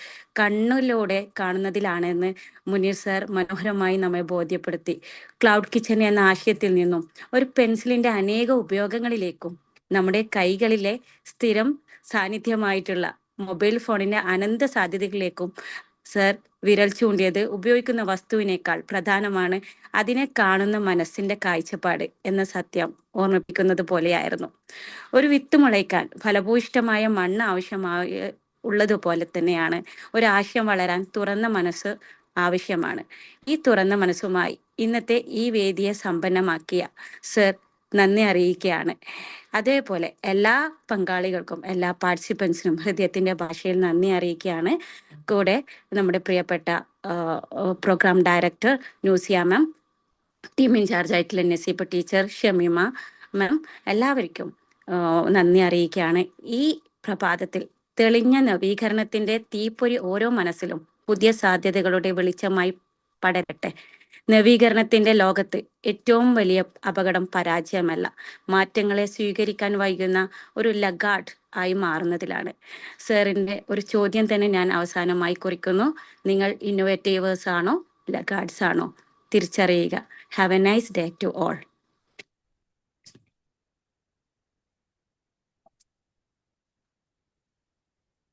കണ്ണിലൂടെ കാണുന്നതിലാണെന്ന് മുനീർ സർ മനോഹരമായി നമ്മെ ബോധ്യപ്പെടുത്തി. ക്ലൗഡ് കിച്ചൺ എന്ന ആശയത്തിൽ നിന്നും ഒരു പെൻസിലിന്റെ അനേക ഉപയോഗങ്ങളിലേക്കും നമ്മുടെ കൈകളിലെ സ്ഥിരം സാന്നിധ്യമായിട്ടുള്ള മൊബൈൽ ഫോണിന്റെ അനന്ത സാധ്യതകളിലേക്കും സർ വിരൽ ചൂണ്ടിയത് ഉപയോഗിക്കുന്ന വസ്തുവിനേക്കാൾ പ്രധാനമാണ് അതിനെ കാണുന്ന മനസ്സിന്റെ കാഴ്ചപ്പാട് എന്ന സത്യം ഓർമ്മിപ്പിക്കുന്നത് പോലെയായിരുന്നു. ഒരു വിത്ത് മുളയ്ക്കാൻ ഫലഭൂയിഷ്ഠമായ മണ്ണ് ആവശ്യമായ ഉള്ളതുപോലെ തന്നെയാണ് ഒരാശയം വളരാൻ തുറന്ന മനസ്സ് ആവശ്യമാണ്. ഈ തുറന്ന മനസ്സുമായി ഇന്നത്തെ ഈ വേദിയെ സമ്പന്നമാക്കിയ സർ നന്ദി അറിയിക്കുകയാണ്. അതേപോലെ എല്ലാ പങ്കാളികൾക്കും എല്ലാ പാർട്ടിസിപ്പൻസിനും ഹൃദയത്തിന്റെ ഭാഷയിൽ നന്ദി അറിയിക്കുകയാണ്. കൂടെ നമ്മുടെ പ്രിയപ്പെട്ട പ്രോഗ്രാം ഡയറക്ടർ ന്യൂസിയ മാം, ടീം ഇൻചാർജ് ആയിട്ടുള്ള നസീബ ടീച്ചർ, ഷമീമ മാം, എല്ലാവർക്കും നന്ദി അറിയിക്കുകയാണ്. ഈ പ്രഭാതത്തിൽ തെളിഞ്ഞ നവീകരണത്തിന്റെ തീപ്പൊരി ഓരോ മനസ്സിലും പുതിയ സാധ്യതകളുടെ വെളിച്ചമായി പടരട്ടെ. നവീകരണത്തിന്റെ ലോകത്ത് ഏറ്റവും വലിയ അപകടം പരാജയമല്ല, മാറ്റങ്ങളെ സ്വീകരിക്കാൻ വൈകുന്ന ഒരു ലഗാർഡ് ആയി മാറുന്നതിലാണ്. സാറിന്റെ ഒരു ചോദ്യം തന്നെ ഞാൻ അവസാനമായി കുറിക്കുന്നു. നിങ്ങൾ ഇന്നോവേറ്റീവേഴ്സ് ആണോ ലഗാർഡ്സ് ആണോ? തിരിച്ചറിയുക. Have a nice day to all.